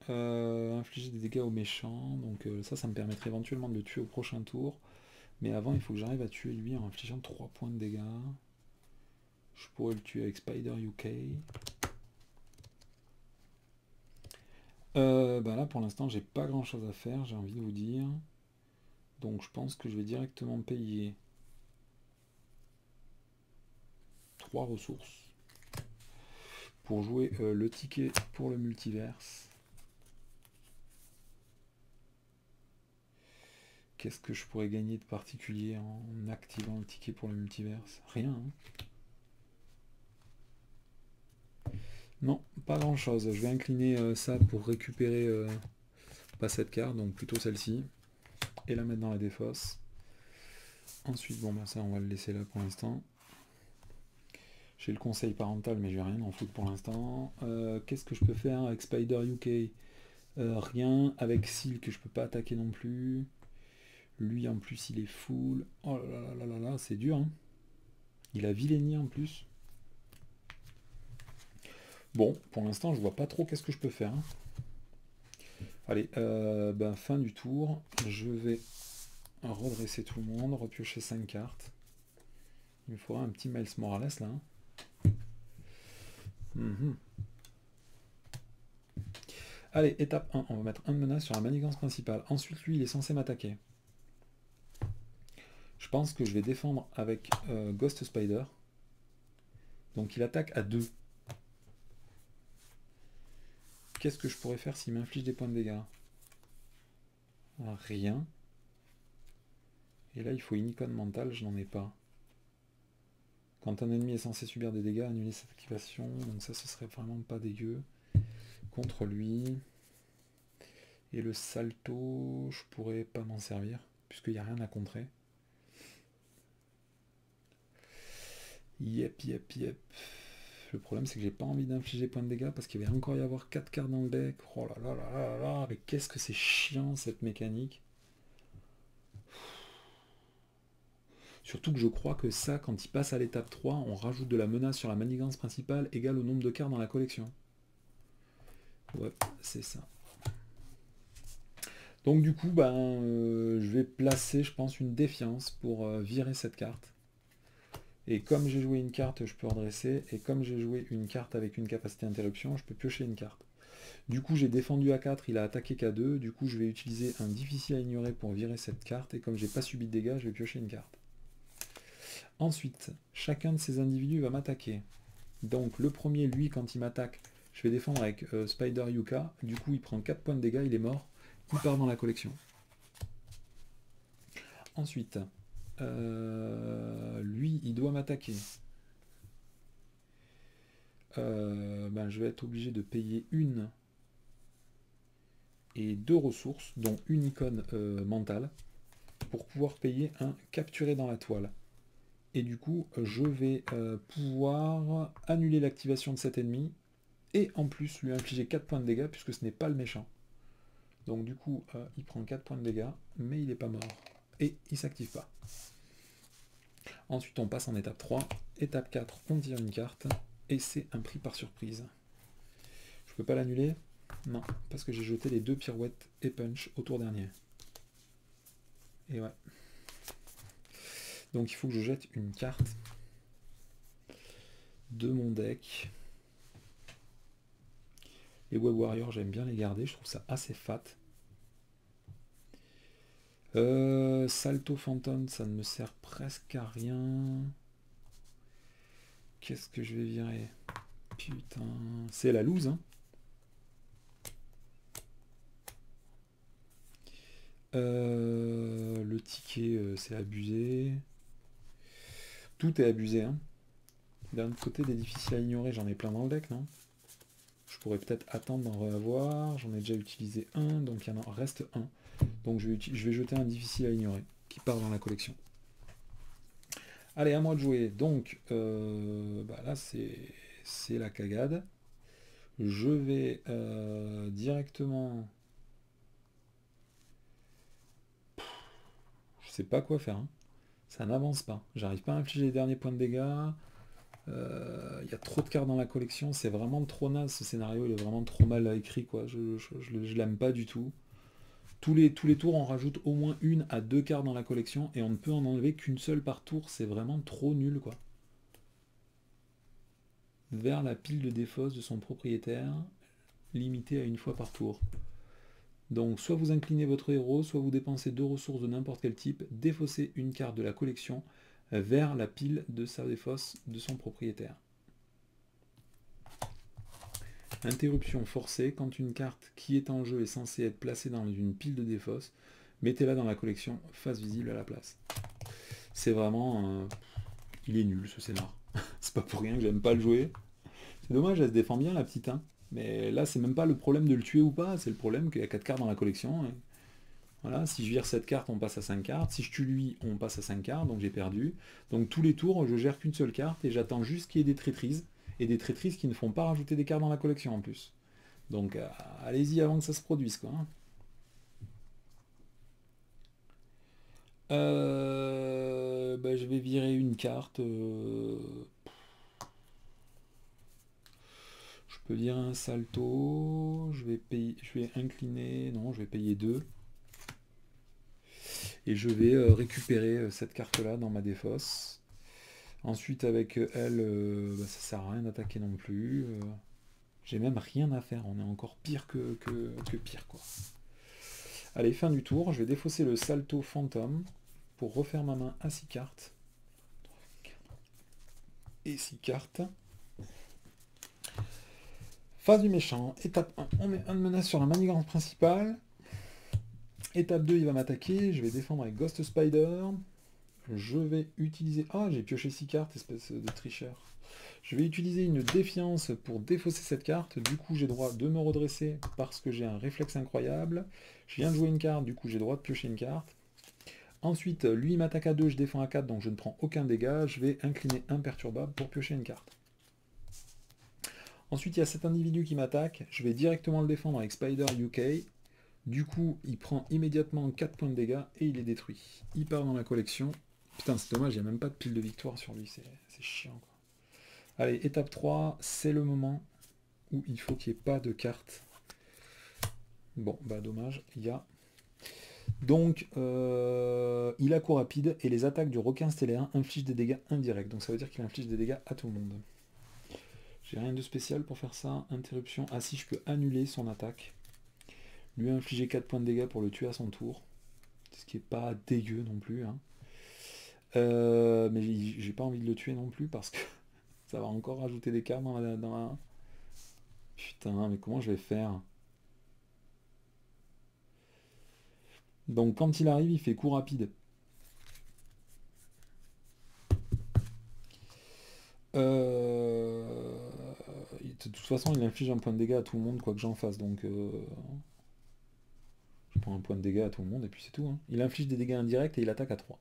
Infliger des dégâts aux méchants, donc ça me permettrait éventuellement de le tuer au prochain tour. Mais avant, il faut que j'arrive à tuer lui en infligeant 3 points de dégâts. Je pourrais le tuer avec Spider UK. Là, pour l'instant, j'ai pas grand chose à faire, j'ai envie de vous dire. Donc, je pense que je vais directement payer 3 ressources pour jouer le ticket pour le multiverse. Qu'est-ce que je pourrais gagner de particulier en activant le ticket pour le multiverse? Rien. Non, pas grand chose. Je vais incliner ça pour récupérer pas cette carte, donc plutôt celle-ci. Et la mettre dans la défausse. Ensuite, bon, ça on va le laisser là pour l'instant. J'ai le conseil parental, mais je vais rien en foutre pour l'instant. Qu'est-ce que je peux faire avec Spider UK? Rien. Avec Silk, je peux pas attaquer non plus. Lui en plus il est full. Oh là là là là là, c'est dur, hein. Il a vilainé en plus. Bon, pour l'instant je vois pas trop qu'est-ce que je peux faire, hein. Allez, ben, fin du tour. Je vais redresser tout le monde, repiocher 5 cartes. Il me faudra un petit Miles Morales là, hein. Allez, étape 1, on va mettre un menace sur la manigance principale. Ensuite, lui, il est censé m'attaquer. Je pense que je vais défendre avec Ghost Spider. Donc il attaque à 2. Qu'est-ce que je pourrais faire s'il m'inflige des points de dégâts? Rien. Et là, il faut une icône mentale, je n'en ai pas. Quand un ennemi est censé subir des dégâts, annuler cette activation. Donc ça, ce serait vraiment pas dégueu. Contre lui. Et le salto, je pourrais pas m'en servir, puisqu'il n'y a rien à contrer. Yep. Le problème, c'est que j'ai pas envie d'infliger point de dégâts, parce qu'il va encore y avoir 4 cartes dans le deck. Oh là là là là là, mais qu'est-ce que c'est chiant, cette mécanique. Surtout que je crois que ça, quand il passe à l'étape 3, on rajoute de la menace sur la manigance principale égale au nombre de cartes dans la collection. Ouais, c'est ça. Donc du coup, ben, je vais placer, je pense, une défiance pour virer cette carte. Et comme j'ai joué une carte, je peux redresser. Et comme j'ai joué une carte avec une capacité d'interruption, je peux piocher une carte. Du coup, j'ai défendu à 4, il a attaqué qu'à 2. Du coup, je vais utiliser un difficile à ignorer pour virer cette carte. Et comme j'ai pas subi de dégâts, je vais piocher une carte. Ensuite, chacun de ces individus va m'attaquer. Donc le premier, lui, quand il m'attaque, je vais défendre avec Spider Yuka. Du coup, il prend 4 points de dégâts, il est mort. Il part dans la collection. Ensuite, lui, il doit m'attaquer. Ben, je vais être obligé de payer une et 2 ressources, dont une icône mentale, pour pouvoir payer un capturé dans la toile. Et du coup, je vais pouvoir annuler l'activation de cet ennemi, et en plus lui infliger 4 points de dégâts, puisque ce n'est pas le méchant. Donc du coup, il prend 4 points de dégâts, mais il n'est pas mort. Et il ne s'active pas. Ensuite, on passe en étape 3. Étape 4, on tire une carte, et c'est un prix par surprise. Je peux pas l'annuler? Non, parce que j'ai jeté les 2 pirouettes et punch au tour dernier. Et ouais. Donc il faut que je jette une carte de mon deck. Les Web Warriors, j'aime bien les garder, je trouve ça assez fat. Salto Phantom, ça ne me sert presque à rien. Qu'est-ce que je vais virer? Putain, c'est la loose, hein. Le ticket, c'est abusé. Tout est abusé, hein. D'un autre côté, des difficiles à ignorer, j'en ai plein dans le deck, non? Je pourrais peut-être attendre d'en reavoir. J'en ai déjà utilisé un, donc il y en reste un. Donc je vais jeter un difficile à ignorer qui part dans la collection. Allez, à moi de jouer. Donc bah là c'est la cagade. Je vais directement... Je sais pas quoi faire, hein. Ça n'avance pas. J'arrive pas à infliger les derniers points de dégâts. Il y a trop de cartes dans la collection. C'est vraiment trop naze ce scénario. Il est vraiment trop mal écrit, quoi. Je l'aime pas du tout. Tous les tours, on rajoute au moins 1 à 2 cartes dans la collection et on ne peut en enlever qu'une seule par tour. C'est vraiment trop nul, quoi. Vers la pile de défausse de son propriétaire, limité à une fois par tour. Donc, soit vous inclinez votre héros, soit vous dépensez 2 ressources de n'importe quel type, défaussez une carte de la collection vers la pile de sa défausse de son propriétaire. Interruption forcée, quand une carte qui est en jeu est censée être placée dans une pile de défausse, mettez-la dans la collection face visible à la place. C'est vraiment... il est nul ce scénar. C'est pas pour rien que j'aime pas le jouer. C'est dommage, elle se défend bien la petite, hein. Mais là c'est même pas le problème de le tuer ou pas, c'est le problème qu'il y a 4 cartes dans la collection. Et voilà, si je vire cette carte, on passe à 5 cartes. Si je tue lui, on passe à 5 cartes, donc j'ai perdu. Donc tous les tours, je gère qu'une seule carte et j'attends juste qu'il y ait des traîtrises. Et des traîtrises qui ne font pas rajouter des cartes dans la collection en plus. Donc allez-y avant que ça se produise, quoi. Bah, je vais virer une carte. Je peux virer un salto. Je vais payer, je vais incliner. Non, je vais payer 2. Et je vais récupérer cette carte-là dans ma défausse. Ensuite, avec elle, bah, ça sert à rien d'attaquer non plus. J'ai même rien à faire. On est encore pire que pire, quoi. Allez, fin du tour. Je vais défausser le salto fantôme pour refaire ma main à 6 cartes. Et 6 cartes. Phase du méchant. Étape 1, on met un de menace sur la manigance principale. Étape 2, il va m'attaquer. Je vais défendre avec Ghost Spider. Je vais utiliser... Ah, j'ai pioché 6 cartes, espèce de tricheur. Je vais utiliser une défiance pour défausser cette carte. Du coup, j'ai droit de me redresser parce que j'ai un réflexe incroyable. Je viens de jouer une carte, du coup, j'ai droit de piocher une carte. Ensuite, lui, il m'attaque à 2, je défends à 4, donc je ne prends aucun dégât. Je vais incliner imperturbable pour piocher une carte. Ensuite, il y a cet individu qui m'attaque. Je vais directement le défendre avec Spider UK. Du coup, il prend immédiatement 4 points de dégâts et il est détruit. Il part dans la collection. Putain, c'est dommage, il n'y a même pas de pile de victoire sur lui. C'est chiant, quoi. Allez, étape 3, c'est le moment où il faut qu'il n'y ait pas de carte. Bon, bah dommage, il y a... Donc, il a coup rapide et les attaques du requin stellaire infligent des dégâts indirects. Donc ça veut dire qu'il inflige des dégâts à tout le monde. J'ai rien de spécial pour faire ça. Interruption. Ah si, je peux annuler son attaque. Lui infliger 4 points de dégâts pour le tuer à son tour. Ce qui est pas dégueu non plus. Hein. Mais j'ai pas envie de le tuer non plus parce que ça va encore rajouter des cas dans la... Putain, mais comment je vais faire? Donc quand il arrive, il fait coup rapide. De toute façon, il inflige un point de dégâts à tout le monde, quoi que j'en fasse. Donc je prends un point de dégâts à tout le monde et puis c'est tout. Hein. Il inflige des dégâts indirects et il attaque à 3.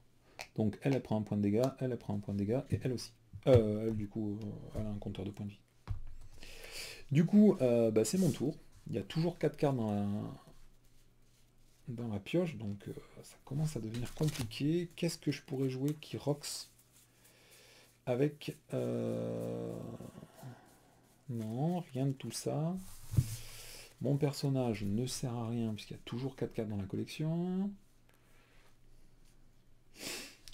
Donc elle prend un point de dégâts, elle prend un point de dégâts et elle aussi. Elle, du coup, elle a un compteur de points de vie. Du coup, bah, c'est mon tour. Il y a toujours 4 cartes dans la pioche, donc ça commence à devenir compliqué. Qu'est-ce que je pourrais jouer qui rocks avec... Non, rien de tout ça. Mon personnage ne sert à rien puisqu'il y a toujours 4 cartes dans la collection.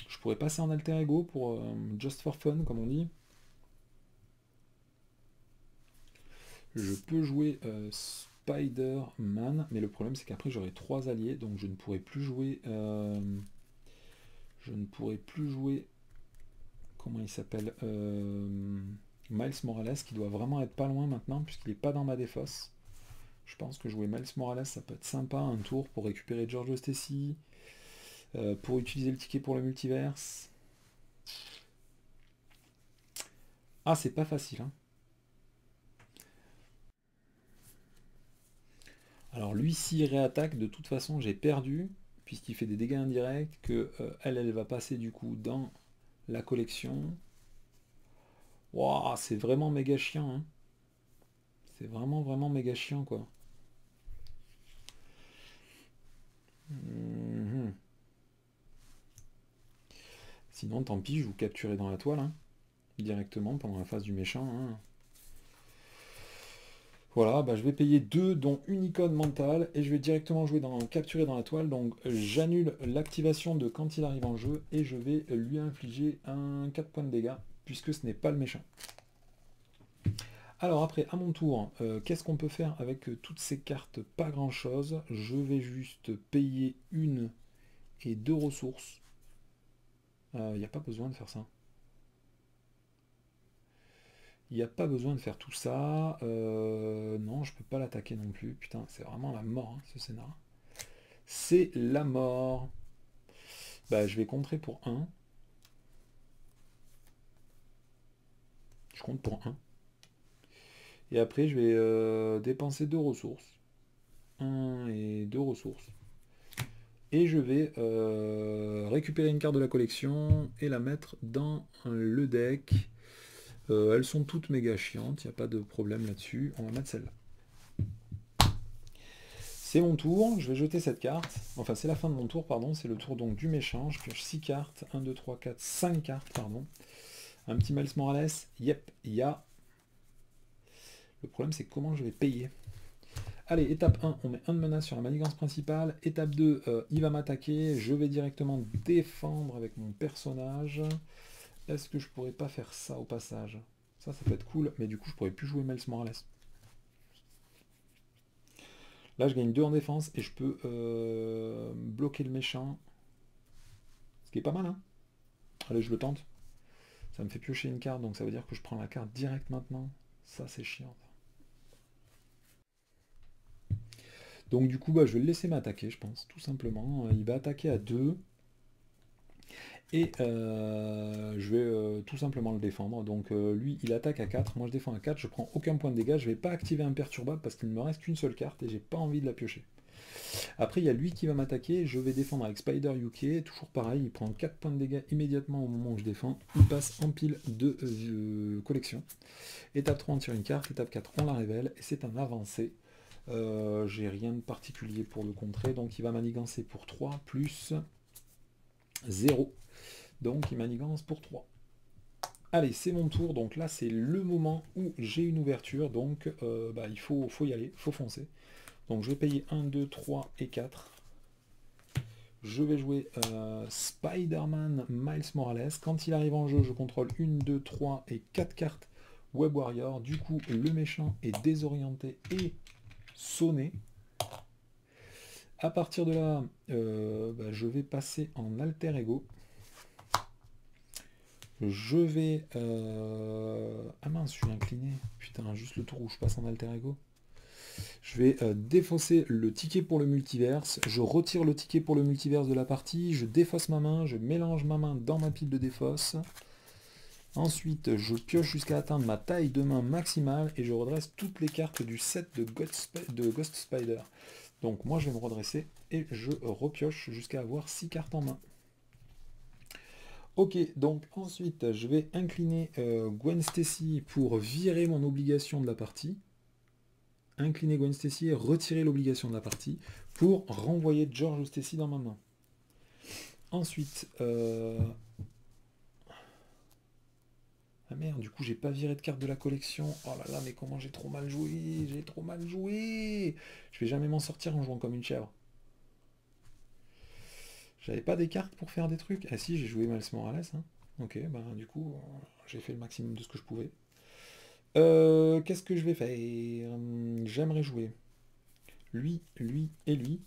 Je pourrais passer en alter ego pour just for fun, comme on dit. Je peux jouer Spider-Man, mais le problème c'est qu'après j'aurai 3 alliés, donc je ne pourrai plus jouer... Comment il s'appelle Miles Morales, qui doit vraiment être pas loin maintenant, puisqu'il n'est pas dans ma défausse. Je pense que jouer Miles Morales, ça peut être sympa, un tour pour récupérer Giorgio Stacy, pour utiliser le ticket pour le multiverse. Ah, c'est pas facile, hein. Alors lui, s'il réattaque, de toute façon, j'ai perdu, puisqu'il fait des dégâts indirects, que elle va passer du coup dans la collection. Waouh, c'est vraiment méga chiant, hein. C'est vraiment méga chiant, quoi. Sinon, tant pis, je vous capturerai dans la toile, hein, directement pendant la phase du méchant. Hein. Voilà, bah, je vais payer 2, dont une icône mentale, et je vais directement jouer dans capturer dans la toile. Donc j'annule l'activation de quand il arrive en jeu, et je vais lui infliger un 4 points de dégâts, puisque ce n'est pas le méchant. Alors après, à mon tour, qu'est-ce qu'on peut faire avec toutes ces cartes? Pas grand-chose. Je vais juste payer 1 et 2 ressources. Il n'y a pas besoin de faire ça. Il n'y a pas besoin de faire tout ça. Non, je peux pas l'attaquer non plus. Putain, c'est vraiment la mort, hein, ce scénario. C'est la mort. Bah, je vais contrer pour 1. Je compte pour 1. Et après, je vais dépenser 2 ressources. 1 et 2 ressources. Et je vais récupérer une carte de la collection et la mettre dans le deck. Elles sont toutes méga chiantes, il n'y a pas de problème là-dessus. On va mettre celle-là. C'est mon tour, je vais jeter cette carte. Enfin, c'est la fin de mon tour, pardon. C'est le tour donc du méchant. Je pioche 6 cartes. 1, 2, 3, 4, 5 cartes, pardon. Un petit Miles Morales. Yep, il y a... Le problème, c'est comment je vais payer. Allez, étape 1, on met 1 de menace sur la manigance principale. Étape 2, il va m'attaquer. Je vais directement défendre avec mon personnage. Est-ce que je pourrais pas faire ça au passage? Ça peut être cool, mais du coup, je pourrais plus jouer Miles Morales. Là, je gagne 2 en défense et je peux bloquer le méchant. Ce qui est pas mal, hein. Allez, je le tente. Ça me fait piocher une carte, donc ça veut dire que je prends la carte direct maintenant. Ça, c'est chiant. Donc du coup, bah, je vais le laisser m'attaquer, je pense, tout simplement. Il va attaquer à 2. Et je vais tout simplement le défendre. Donc lui, il attaque à 4. Moi, je défends à 4. Je prends aucun point de dégâts. Je ne vais pas activer imperturbable parce qu'il ne me reste qu'une seule carte et j'ai pas envie de la piocher. Après, il y a lui qui va m'attaquer. Je vais défendre avec Spider UK. Toujours pareil, il prend 4 points de dégâts immédiatement au moment où je défends. Il passe en pile de collection. Étape 3, on tire une carte. Étape 4, on la révèle. Et c'est un avancé. J'ai rien de particulier pour le contrer. Donc il va manigancer pour 3 plus 0. Donc il manigance pour 3. Allez, c'est mon tour. Donc là, c'est le moment où j'ai une ouverture. Donc il faut y aller, il faut foncer. Donc je vais payer 1, 2, 3 et 4. Je vais jouer Spider-Man Miles Morales. Quand il arrive en jeu, je contrôle 1, 2, 3 et 4 cartes Web Warrior. Du coup, le méchant est désorienté et sonné. À partir de là, je vais passer en alter ego. Je vais... Ah mince, je suis incliné. Putain, juste le tour où je passe en alter ego. Je vais défausser le ticket pour le multiverse. Je retire le ticket pour le multiverse de la partie. Je défausse ma main. Je mélange ma main dans ma pile de défausse. Ensuite, je pioche jusqu'à atteindre ma taille de main maximale. Et je redresse toutes les cartes du set de Ghost Spider. Donc moi, je vais me redresser. Et je repioche jusqu'à avoir 6 cartes en main. Ok, donc ensuite je vais incliner Gwen Stacy pour virer mon obligation de la partie. Incliner Gwen Stacy et retirer l'obligation de la partie pour renvoyer George Stacy dans ma main. Ensuite, ah merde, du coup j'ai pas viré de carte de la collection. Oh là là, mais comment j'ai trop mal joué, j'ai trop mal joué. Je vais jamais m'en sortir en jouant comme une chèvre. J'avais pas des cartes pour faire des trucs. Ah si, j'ai joué Miles Morales. Hein. Ok, du coup, j'ai fait le maximum de ce que je pouvais. Qu'est-ce que je vais faire? J'aimerais jouer lui, lui et lui.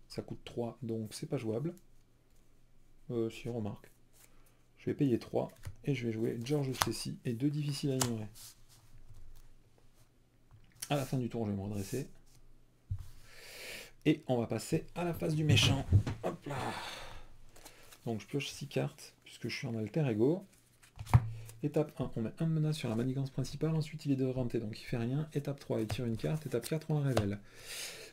Ça coûte 3, donc c'est pas jouable. Si on remarque. Je vais payer 3 et je vais jouer George Stacy et 2 difficiles à ignorer. À la fin du tour, je vais me redresser. Et on va passer à la phase du méchant. Hop là. Donc je pioche 6 cartes, puisque je suis en alter ego. Étape 1, on met un menace sur la manigance principale, ensuite il est désorienté, donc il fait rien. Étape 3, il tire une carte. Étape 4, on la révèle.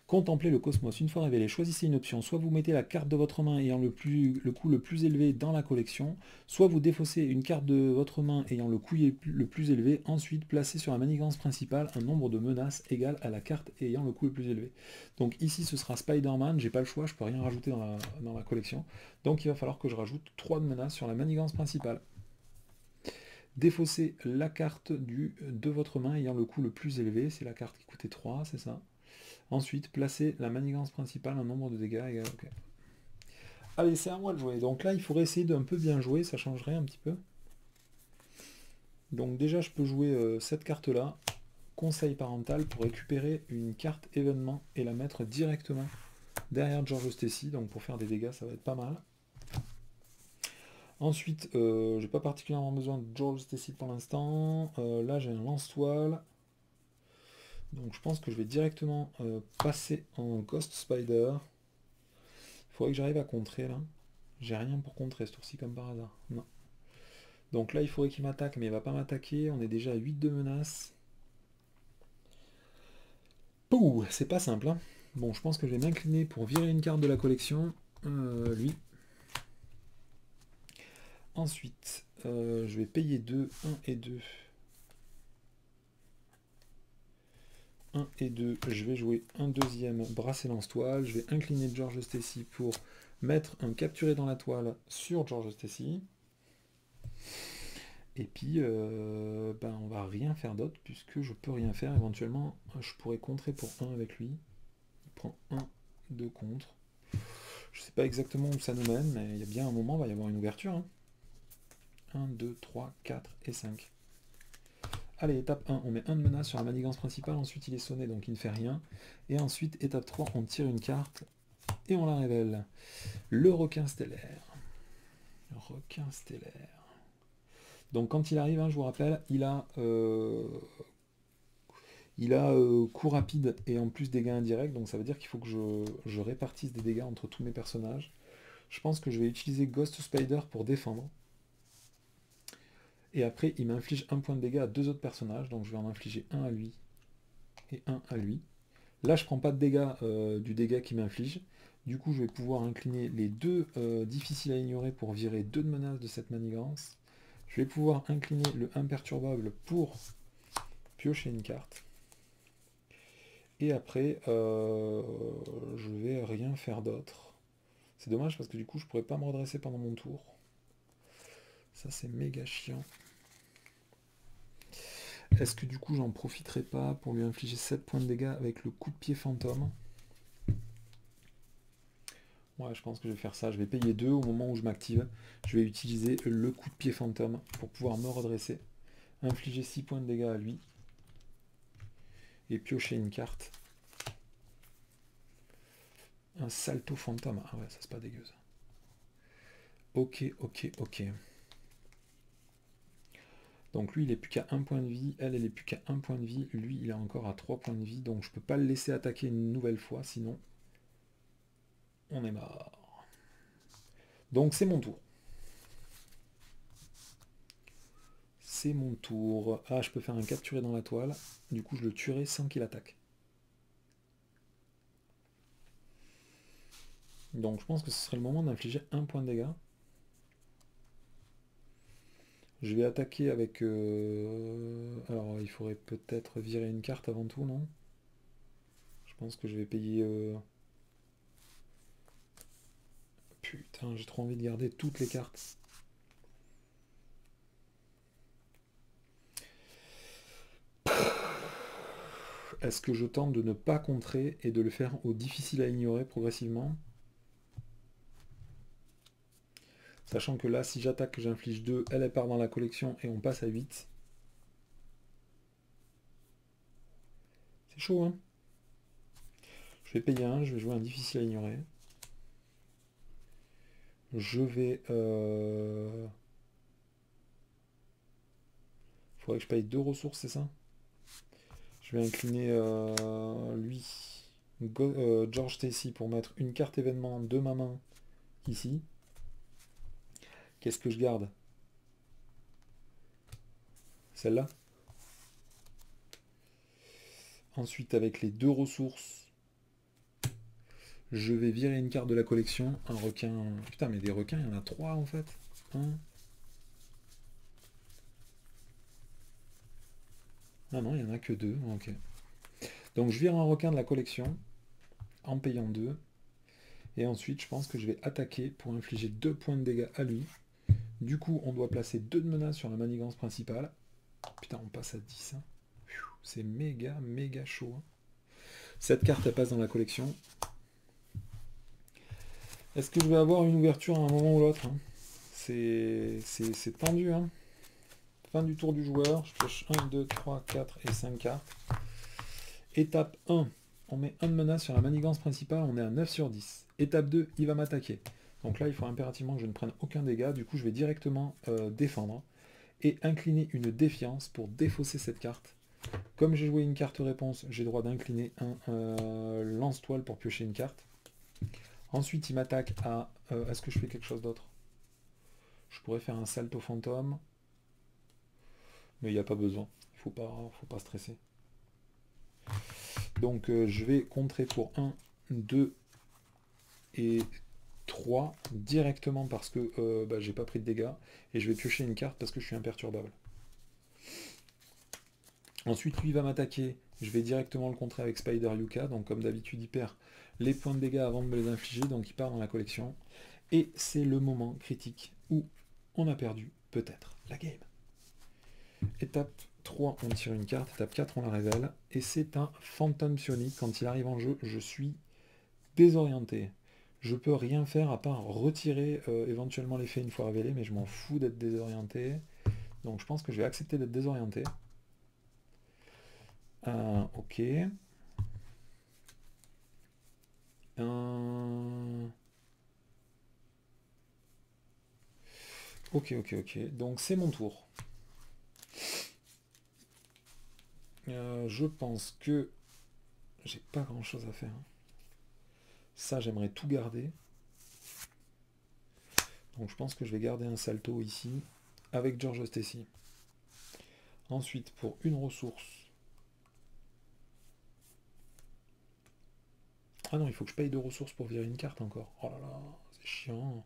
Contemplez le cosmos. Une fois révélé, choisissez une option. Soit vous mettez la carte de votre main ayant le coût le plus élevé dans la collection, soit vous défaussez une carte de votre main ayant le coût le plus élevé. Ensuite, placez sur la manigance principale un nombre de menaces égal à la carte ayant le coût le plus élevé. Donc ici, ce sera Spider-Man. J'ai pas le choix, je peux rien rajouter dans la collection. Donc il va falloir que je rajoute 3 de menaces sur la manigance principale. Défaussez la carte de votre main ayant le coût le plus élevé. C'est la carte qui coûtait 3, c'est ça. Ensuite, placez la manigance principale, un nombre de dégâts égal. Ok. Allez, c'est à moi de jouer. Donc là, il faudrait essayer d'un peu bien jouer, ça changerait un petit peu. Donc déjà, je peux jouer cette carte-là, conseil parental, pour récupérer une carte événement et la mettre directement derrière George Stacy. Donc pour faire des dégâts, ça va être pas mal. Ensuite, j'ai pas particulièrement besoin de George Stacy pour l'instant. Là, j'ai un lance-toile. Donc je pense que je vais directement passer en Ghost Spider. Il faudrait que j'arrive à contrer là. J'ai rien pour contrer ce tour-ci comme par hasard. Non. Donc là il faudrait qu'il m'attaque, mais il va pas m'attaquer. On est déjà à 8 de menaces. Pouh, c'est pas simple. Hein. Bon, je pense que je vais m'incliner pour virer une carte de la collection. Lui. Ensuite, je vais payer 2, 1 et 2. 1 et 2, je vais jouer un deuxième bracelet lance-toile. Je vais incliner George Stacy pour mettre un capturé dans la toile sur George Stacy. Et puis, ben, on va rien faire d'autre, puisque je peux rien faire. Éventuellement, je pourrais contrer pour 1 avec lui. Il prend 1, 2 contre. Je sais pas exactement où ça nous mène, mais il y a bien un moment, il va y avoir une ouverture. Hein. 1, 2, 3, 4 et 5. Allez, étape 1, on met 1 de menace sur la manigance principale, ensuite il est sonné, donc il ne fait rien. Et ensuite, étape 3, on tire une carte et on la révèle. Le requin stellaire. Requin stellaire. Donc quand il arrive, hein, je vous rappelle, il a coup rapide et en plus dégâts indirects, donc ça veut dire qu'il faut que je répartisse des dégâts entre tous mes personnages. Je pense que je vais utiliser Ghost Spider pour défendre. Et après, il m'inflige un point de dégâts à 2 autres personnages, donc je vais en infliger un à lui et un à lui. Là, je prends pas de dégâts du dégât qu'il m'inflige. Du coup, je vais pouvoir incliner les 2 difficiles à ignorer pour virer 2 de menaces de cette manigance. Je vais pouvoir incliner le imperturbable pour piocher une carte. Et après, je vais rien faire d'autre. C'est dommage parce que du coup, je pourrais pas me redresser pendant mon tour. Ça, c'est méga chiant. Est-ce que du coup, j'en profiterai pas pour lui infliger 7 points de dégâts avec le coup de pied fantôme? Ouais, je pense que je vais faire ça. Je vais payer 2 au moment où je m'active. Je vais utiliser le coup de pied fantôme pour pouvoir me redresser. Infliger 6 points de dégâts à lui. Et piocher une carte. Un salto fantôme. Ah ouais, ça c'est pas dégueu ça. Ok, ok, ok. Donc lui, il est plus qu'à 1 point de vie. Elle est plus qu'à 1 point de vie. Lui, il est encore à 3 points de vie. Donc je peux pas le laisser attaquer une nouvelle fois. Sinon, on est mort. Donc c'est mon tour. C'est mon tour. Ah, je peux faire un capturé dans la toile. Du coup, je le tuerai sans qu'il attaque. Donc je pense que ce serait le moment d'infliger 1 point de dégâts. Je vais attaquer avec... Alors, il faudrait peut-être virer une carte avant tout, non? Je pense que je vais payer... Putain, j'ai trop envie de garder toutes les cartes. Est-ce que je tente de ne pas contrer et de le faire au difficile à ignorer progressivement? Sachant que là, si j'attaque, que j'inflige 2, elle part dans la collection et on passe à 8. C'est chaud, hein? Je vais payer 1, je vais jouer un difficile à ignorer. Je vais... Faudrait que je paye 2 ressources, c'est ça? Je vais incliner lui, George Stacy, pour mettre une carte événement de ma main ici. Qu'est-ce que je garde? Celle-là. Ensuite, avec les 2 ressources, je vais virer une carte de la collection. Un requin... Putain, mais des requins, il y en a 3 en fait. 1. Ah non, il n'y en a que 2. Ok. Donc je vire un requin de la collection en payant 2. Et ensuite, je pense que je vais attaquer pour infliger 2 points de dégâts à lui. Du coup, on doit placer 2 de menaces sur la manigance principale. Putain, on passe à 10. Hein. C'est méga, méga chaud. Hein. Cette carte, elle passe dans la collection. Est-ce que je vais avoir une ouverture à un moment ou l'autre? Hein? C'est tendu. Hein. Fin du tour du joueur. Je pioche 1, 2, 3, 4 et 5 cartes. Étape 1. On met 1 de menace sur la manigance principale. On est à 9 sur 10. Étape 2. Il va m'attaquer. Donc là, il faut impérativement que je ne prenne aucun dégât. Du coup, je vais directement défendre. Et incliner une défiance pour défausser cette carte. Comme j'ai joué une carte réponse, j'ai le droit d'incliner un lance-toile pour piocher une carte. Ensuite, il m'attaque à... Est-ce que je fais quelque chose d'autre? Je pourrais faire un salto fantôme. Mais il n'y a pas besoin. Il faut pas stresser. Donc, je vais contrer pour 1, 2 et 3 directement parce que j'ai pas pris de dégâts. Et je vais piocher une carte parce que je suis imperturbable. Ensuite, lui va m'attaquer. Je vais directement le contrer avec Spider Yuka, donc comme d'habitude il perd les points de dégâts avant de me les infliger, donc il part dans la collection. Et c'est le moment critique où on a perdu peut-être la game. Étape 3, on tire une carte, étape 4, on la révèle, et c'est un Phantom Psionic. Quand il arrive en jeu, je suis désorienté. Je peux rien faire à part retirer éventuellement l'effet une fois révélé, mais je m'en fous d'être désorienté. Donc je pense que je vais accepter d'être désorienté. Ok. Ok. Donc c'est mon tour. Je pense que j'ai pas grand chose à faire. Ça, j'aimerais tout garder. Donc je pense que je vais garder un salto ici avec George Stacy. Ensuite, pour une ressource. Ah non, il faut que je paye 2 ressources pour virer une carte encore. Oh là là, c'est chiant.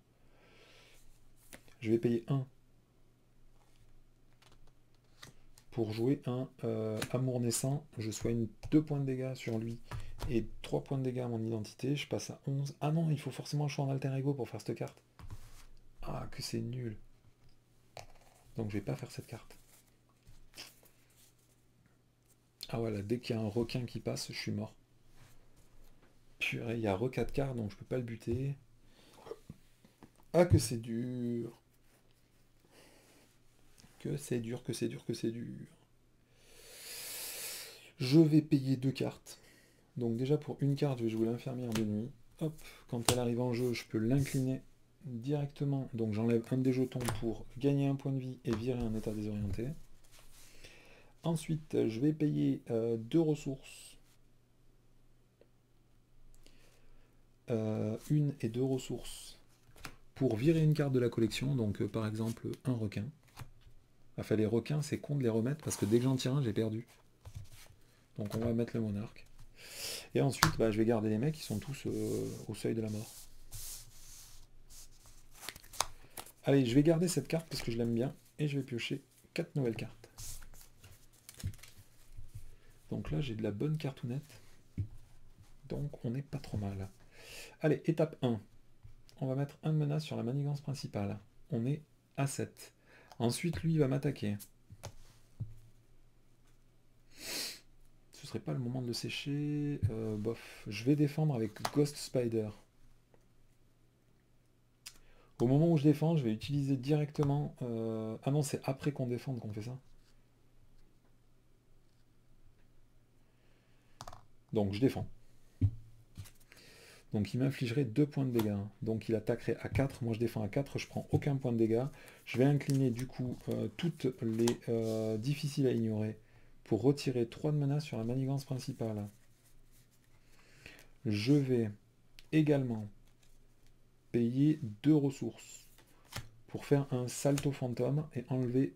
Je vais payer 1 pour jouer un Amour Naissant. Je soigne 2 points de dégâts sur lui et 3 points de dégâts à mon identité. Je passe à 11. Ah non, il faut forcément un choix en alter ego pour faire cette carte. Ah, que c'est nul. Donc je vais pas faire cette carte. Ah voilà, dès qu'il y a un requin qui passe, je suis mort. Purée, il y a re 4 cartes, donc je peux pas le buter. Ah, que c'est dur. Que c'est dur. Je vais payer 2 cartes. Donc déjà pour une carte, je vais jouer l'infirmière de nuit. Hop, quand elle arrive en jeu, je peux l'incliner directement. Donc j'enlève un des jetons pour gagner un point de vie et virer un état désorienté. Ensuite, je vais payer 2 ressources. 1 et 2 ressources pour virer une carte de la collection. Donc par exemple un requin. Enfin les requins, c'est con de les remettre parce que dès que j'en tire un, j'ai perdu. Donc on va mettre le monarque. Et ensuite, je vais garder les mecs qui sont tous au seuil de la mort. Allez, je vais garder cette carte parce que je l'aime bien. Et je vais piocher 4 nouvelles cartes. Donc là, j'ai de la bonne cartoonette. Donc on n'est pas trop mal. Allez, étape 1. On va mettre un de menace sur la manigance principale. On est à 7. Ensuite, lui, il va m'attaquer. Ce serait pas le moment de le sécher. Bof. Je vais défendre avec Ghost Spider. Au moment où je défends, je vais utiliser directement... Ah non, c'est après qu'on défende qu'on fait ça. Donc je défends. Donc il m'infligerait 2 points de dégâts. Donc il attaquerait à 4. Moi je défends à 4. Je prends aucun point de dégâts. Je vais incliner du coup toutes les difficiles à ignorer pour retirer 3 de menace sur la manigance principale. Je vais également payer 2 ressources pour faire un salto fantôme et enlever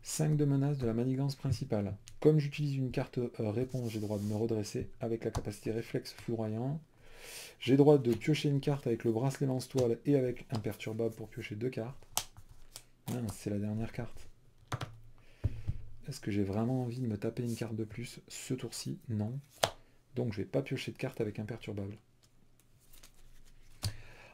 5 de menace de la manigance principale. Comme j'utilise une carte réponse, j'ai le droit de me redresser avec la capacité réflexe foudroyant. J'ai droit de piocher une carte avec le bracelet lance-toile et avec imperturbable pour piocher 2 cartes. Mince, c'est la dernière carte. Est-ce que j'ai vraiment envie de me taper une carte de plus ce tour-ci? Non. Donc je vais pas piocher de carte avec imperturbable.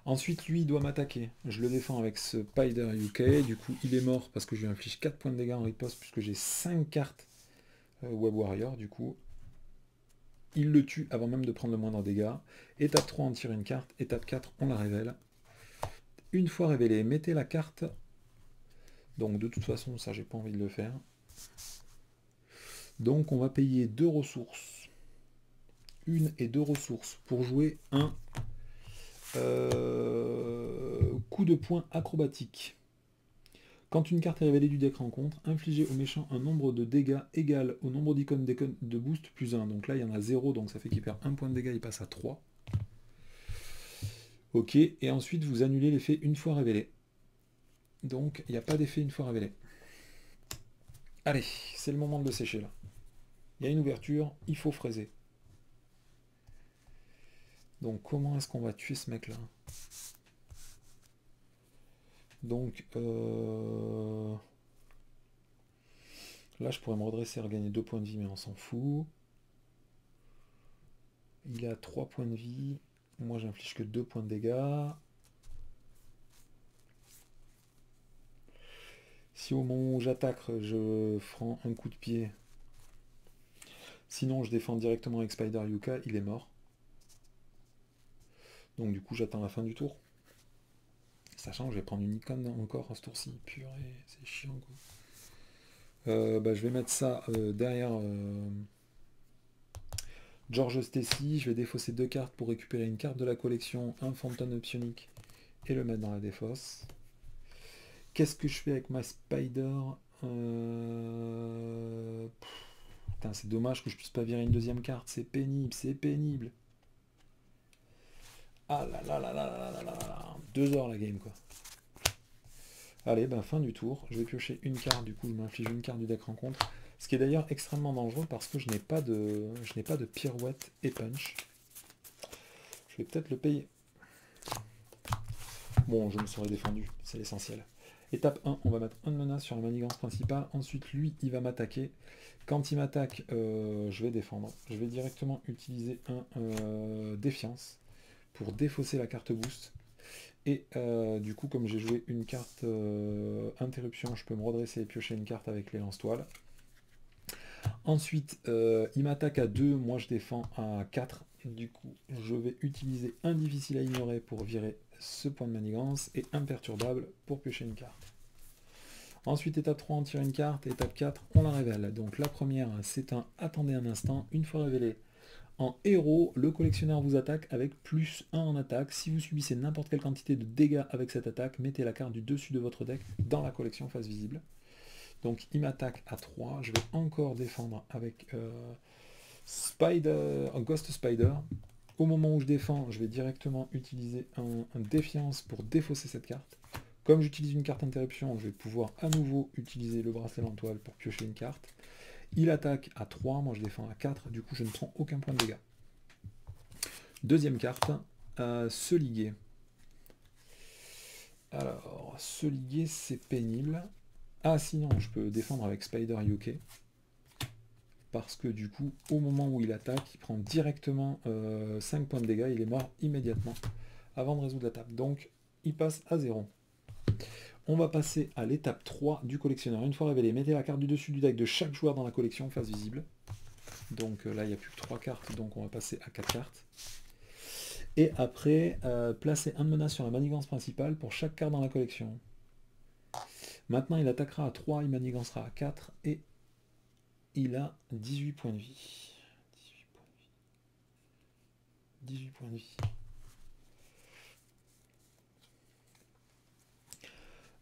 Ensuite, lui, il doit m'attaquer. Je le défends avec ce Spider UK. Du coup, il est mort parce que je lui inflige 4 points de dégâts en riposte puisque j'ai 5 cartes Web Warrior. Du coup, il le tue avant même de prendre le moindre dégât. Étape 3, on tire une carte. Étape 4, on la révèle. Une fois révélée, mettez la carte. Donc de toute façon, ça, j'ai pas envie de le faire. Donc on va payer 2 ressources. 1 et 2 ressources pour jouer un coup de poing acrobatique. Quand une carte est révélée du deck rencontre, infligez au méchant un nombre de dégâts égal au nombre d'icônes de boost plus 1. Donc là, il y en a 0, donc ça fait qu'il perd 1 point de dégâts, il passe à 3. Ok, et ensuite, vous annulez l'effet une fois révélé. Donc, il n'y a pas d'effet une fois révélé. Allez, c'est le moment de le sécher, là. Il y a une ouverture, il faut fraiser. Donc, comment est-ce qu'on va tuer ce mec-là? Donc, là, je pourrais me redresser et regagner 2 points de vie, mais on s'en fout. Il a 3 points de vie. Moi, j'inflige que 2 points de dégâts. Si au moment où j'attaque, je prends un coup de pied, sinon je défends directement avec Spider Yuka, il est mort. Donc du coup, j'attends la fin du tour. Sachant que je vais prendre une icône encore à ce tour-ci. Purée, c'est chiant quoi. Je vais mettre ça derrière George Stacy. Je vais défausser 2 cartes pour récupérer une carte de la collection, un Phantom Psionic et le mettre dans la défausse. Qu'est-ce que je fais avec ma Spider? Putain, c'est dommage que je puisse pas virer une deuxième carte. C'est pénible, c'est pénible. Ah là là là là là là là là. 2 heures la game quoi. Allez, ben fin du tour. Je vais piocher une carte, du coup je m'inflige une carte du deck rencontre. Ce qui est d'ailleurs extrêmement dangereux parce que je n'ai pas de pirouette et punch. Je vais peut-être le payer. Bon, je me serais défendu, c'est l'essentiel. Étape 1, on va mettre un menace sur la manigance principale. Ensuite, lui, il va m'attaquer. Quand il m'attaque, je vais défendre. Je vais directement utiliser un défiance pour défausser la carte boost. Et du coup, comme j'ai joué une carte interruption, je peux me redresser et piocher une carte avec les lance-toiles. Ensuite, il m'attaque à 2, moi je défends à 4. Du coup, je vais utiliser un difficile à ignorer pour virer ce point de manigance et imperturbable pour piocher une carte. Ensuite, étape 3, on tire une carte. Étape 4, on la révèle. Donc la première, c'est un attendez un instant. Une fois révélé en héros, le collectionneur vous attaque avec +1 en attaque. Si vous subissez n'importe quelle quantité de dégâts avec cette attaque, mettez la carte du dessus de votre deck dans la collection face visible. Donc il m'attaque à 3. Je vais encore défendre avec Ghost Spider. Au moment où je défends, je vais directement utiliser un défiance pour défausser cette carte. Comme j'utilise une carte interruption, je vais pouvoir à nouveau utiliser le bracelet en toile pour piocher une carte. Il attaque à 3, moi je défends à 4, du coup je ne prends aucun point de dégâts. Deuxième carte, se liguer. Alors, se liguer c'est pénible. Ah sinon, je peux défendre avec Spider UK. Parce que du coup, au moment où il attaque, il prend directement 5 points de dégâts, il est mort immédiatement, avant de résoudre la table. Donc, il passe à 0. On va passer à l'étape 3 du collectionneur. Une fois révélé, mettez la carte du dessus du deck de chaque joueur dans la collection, face visible. Donc là, il n'y a plus que 3 cartes, donc on va passer à 4 cartes. Et après, placez un de menace sur la manigance principale pour chaque carte dans la collection. Maintenant, il attaquera à 3, il manigancera à 4, et il a 18 points de vie. 18 points de vie.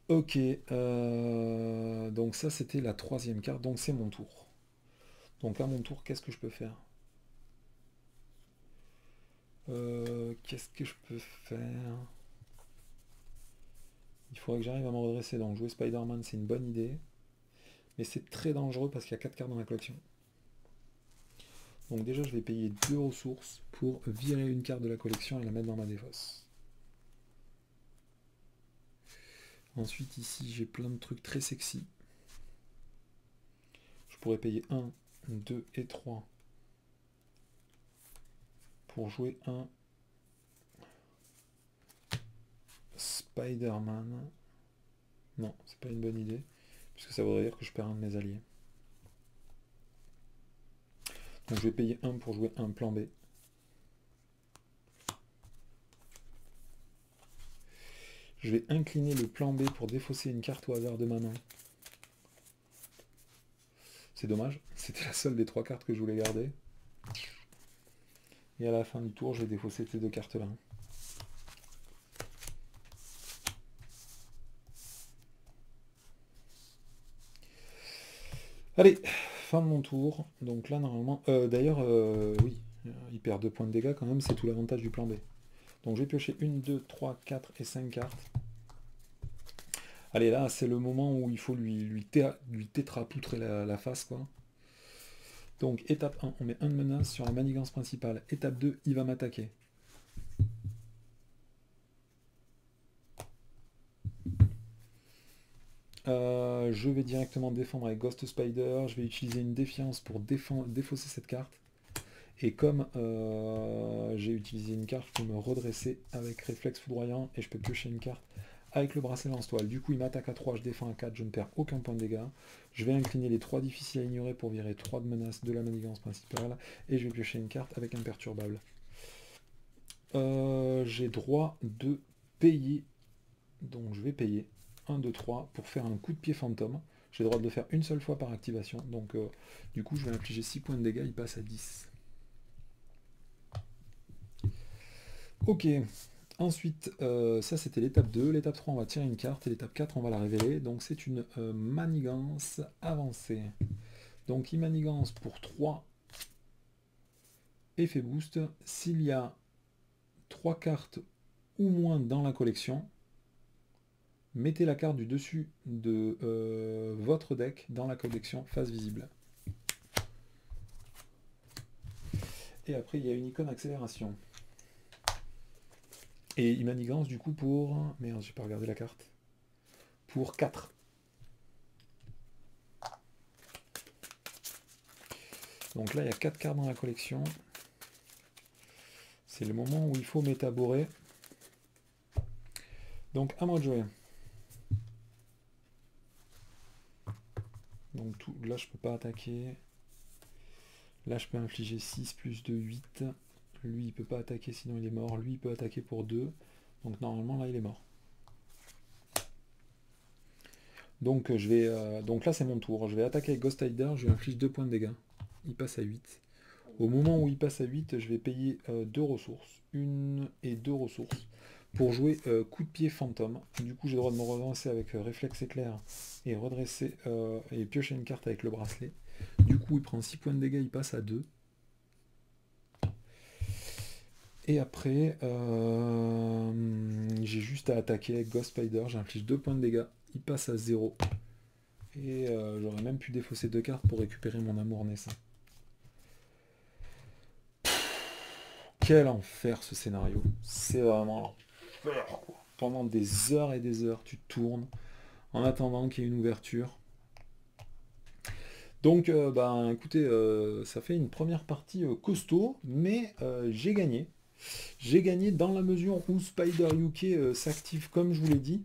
Ok, donc ça c'était la 3e carte, donc c'est mon tour. Donc à mon tour, qu'est-ce que je peux faire? Qu'est-ce que je peux faire? Il faudrait que j'arrive à me redresser, donc jouer Spider-Man c'est une bonne idée. Mais c'est très dangereux parce qu'il y a 4 cartes dans la collection. Donc déjà je vais payer 2 ressources pour virer une carte de la collection et la mettre dans ma défausse. Ensuite ici j'ai plein de trucs très sexy. Je pourrais payer 1, 2 et 3 pour jouer un Spider-Man. Non, c'est pas une bonne idée, puisque ça voudrait dire que je perds un de mes alliés. Donc je vais payer 1 pour jouer un plan B. Je vais incliner le plan B pour défausser une carte au hasard de ma main. C'est dommage, c'était la seule des 3 cartes que je voulais garder. Et à la fin du tour, je vais défausser ces 2 cartes-là. Allez, fin de mon tour. Donc là, normalement... D'ailleurs, oui, il perd 2 points de dégâts quand même, c'est tout l'avantage du plan B. Donc je vais piocher 1, 2, 3, 4 et 5 cartes. Allez, là, c'est le moment où il faut lui tétrapoutrer la face, quoi. Donc, étape 1, on met un de menace sur la manigance principale. Étape 2, il va m'attaquer. Je vais directement défendre avec Ghost Spider. Je vais utiliser une défiance pour défausser cette carte. Et comme j'ai utilisé une carte, je peux me redresser avec réflexe foudroyant et je peux piocher une carte avec le bracelet lance-toile. Du coup, il m'attaque à 3, je défends à 4, je ne perds aucun point de dégâts. Je vais incliner les 3 difficiles à ignorer pour virer 3 de menaces de la manigance principale. Et je vais piocher une carte avec imperturbable. J'ai droit de payer. Donc je vais payer 1, 2, 3 pour faire un coup de pied fantôme. J'ai le droit de le faire une seule fois par activation. Donc du coup, je vais infliger 6 points de dégâts, il passe à 10. Ok. Ensuite, ça c'était l'étape 2. L'étape 3, on va tirer une carte. Et l'étape 4, on va la révéler. Donc c'est une manigance avancée. Donc il manigance pour 3 effets boost. S'il y a 3 cartes ou moins dans la collection, mettez la carte du dessus de votre deck dans la collection face visible. Et après, il y a une icône accélération. Et il manigance du coup pour... Merde, j'ai pas regardé la carte. Pour 4. Donc là, il y a 4 cartes dans la collection. C'est le moment où il faut métaborer. Donc, à moi de jouer. Donc tout, là, je peux pas attaquer. Là, je peux infliger 6 plus 2, 8. Lui, il peut pas attaquer, sinon il est mort. Lui, il peut attaquer pour 2. Donc normalement, là, il est mort. Donc, donc là, c'est mon tour. Je vais attaquer avec Ghost Rider. Je lui inflige 2 points de dégâts. Il passe à 8. Au moment où il passe à 8, je vais payer 2 ressources. 1 et 2 ressources. Pour jouer coup de pied fantôme. Du coup, j'ai le droit de me redresser avec réflexe éclair. Et redresser et piocher une carte avec le bracelet. Du coup, il prend 6 points de dégâts. Il passe à 2. Et après, j'ai juste à attaquer avec Ghost Spider, j'inflige 2 points de dégâts, il passe à 0. Et j'aurais même pu défausser 2 cartes pour récupérer mon amour naissant. Quel enfer ce scénario. C'est vraiment l'enfer, quoi. Pendant des heures et des heures, tu tournes en attendant qu'il y ait une ouverture. Donc, ben, écoutez, ça fait une première partie costaud, mais j'ai gagné. J'ai gagné dans la mesure où Spider UK s'active comme je vous l'ai dit.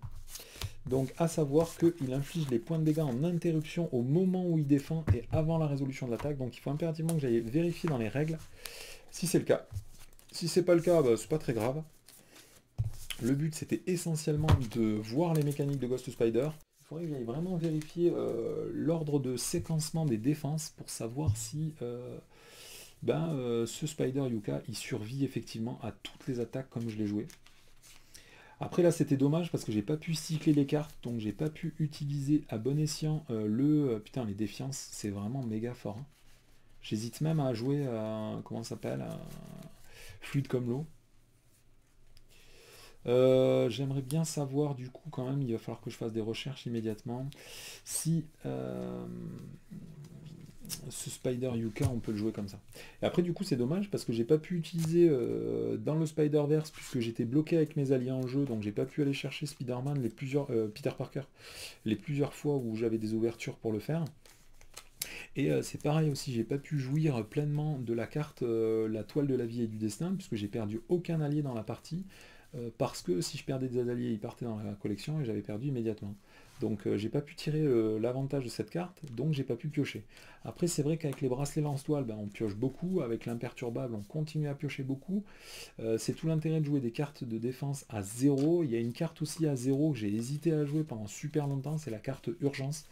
Donc à savoir qu'il inflige les points de dégâts en interruption au moment où il défend et avant la résolution de l'attaque. Donc il faut impérativement que j'aille vérifier dans les règles si c'est le cas. Si c'est pas le cas, bah, c'est pas très grave. Le but c'était essentiellement de voir les mécaniques de Ghost Spider. Il faudrait que j'aille vraiment vérifier l'ordre de séquencement des défenses pour savoir si ce Spider Yuka il survit effectivement à toutes les attaques comme je l'ai joué. Après là c'était dommage parce que j'ai pas pu cycler les cartes, donc j'ai pas pu utiliser à bon escient putain les défiances, c'est vraiment méga fort. Hein. J'hésite même à jouer à... comment ça s'appelle Fluide comme l'eau. J'aimerais bien savoir du coup quand même, il va falloir que je fasse des recherches immédiatement. Si ce Spider Yuka on peut le jouer comme ça. Et après du coup c'est dommage parce que j'ai pas pu utiliser dans le Spider-Verse puisque j'étais bloqué avec mes alliés en jeu, donc j'ai pas pu aller chercher Spider-Man Peter Parker les plusieurs fois où j'avais des ouvertures pour le faire. Et c'est pareil aussi, j'ai pas pu jouir pleinement de la carte la toile de la vie et du destin puisque j'ai perdu aucun allié dans la partie parce que si je perdais des alliés ils partaient dans la collection et j'avais perdu immédiatement. Donc j'ai pas pu tirer l'avantage de cette carte, donc j'ai pas pu piocher. Après c'est vrai qu'avec les bracelets lance-toile, on pioche beaucoup, avec l'imperturbable on continue à piocher beaucoup. C'est tout l'intérêt de jouer des cartes de défense à 0. Il y a une carte aussi à 0 que j'ai hésité à jouer pendant super longtemps, c'est la carte urgence,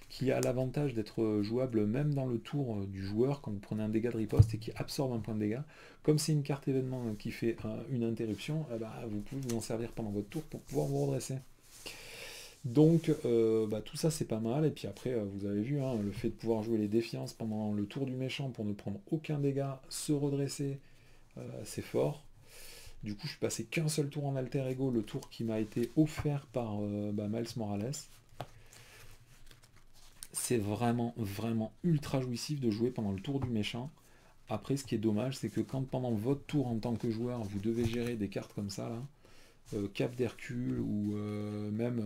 qui a l'avantage d'être jouable même dans le tour du joueur quand vous prenez un dégât de riposte et qui absorbe un point de dégât. Comme c'est une carte événement qui fait une interruption, vous pouvez vous en servir pendant votre tour pour pouvoir vous redresser. Donc tout ça c'est pas mal, et puis après vous avez vu, le fait de pouvoir jouer les défiances pendant le tour du méchant pour ne prendre aucun dégât, se redresser, c'est fort. Du coup je suis passé qu'un seul tour en alter ego, le tour qui m'a été offert par Miles Morales. C'est vraiment ultra jouissif de jouer pendant le tour du méchant. Après ce qui est dommage c'est que quand pendant votre tour en tant que joueur vous devez gérer des cartes comme ça là, Cap d'Hercule ou même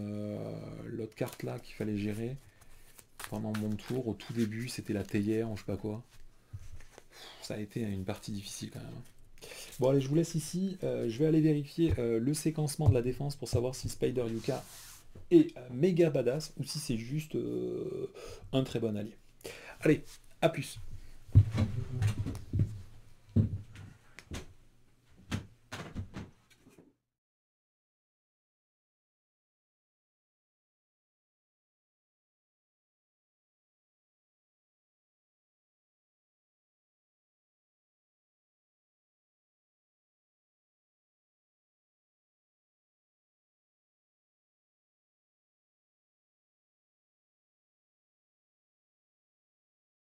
l'autre carte là qu'il fallait gérer pendant mon tour au tout début, c'était la théière ou je sais pas quoi. ça a été une partie difficile quand même. Bon allez, je vous laisse ici. Je vais aller vérifier le séquencement de la défense pour savoir si Spider Yuka est méga badass ou si c'est juste un très bon allié. Allez, à plus.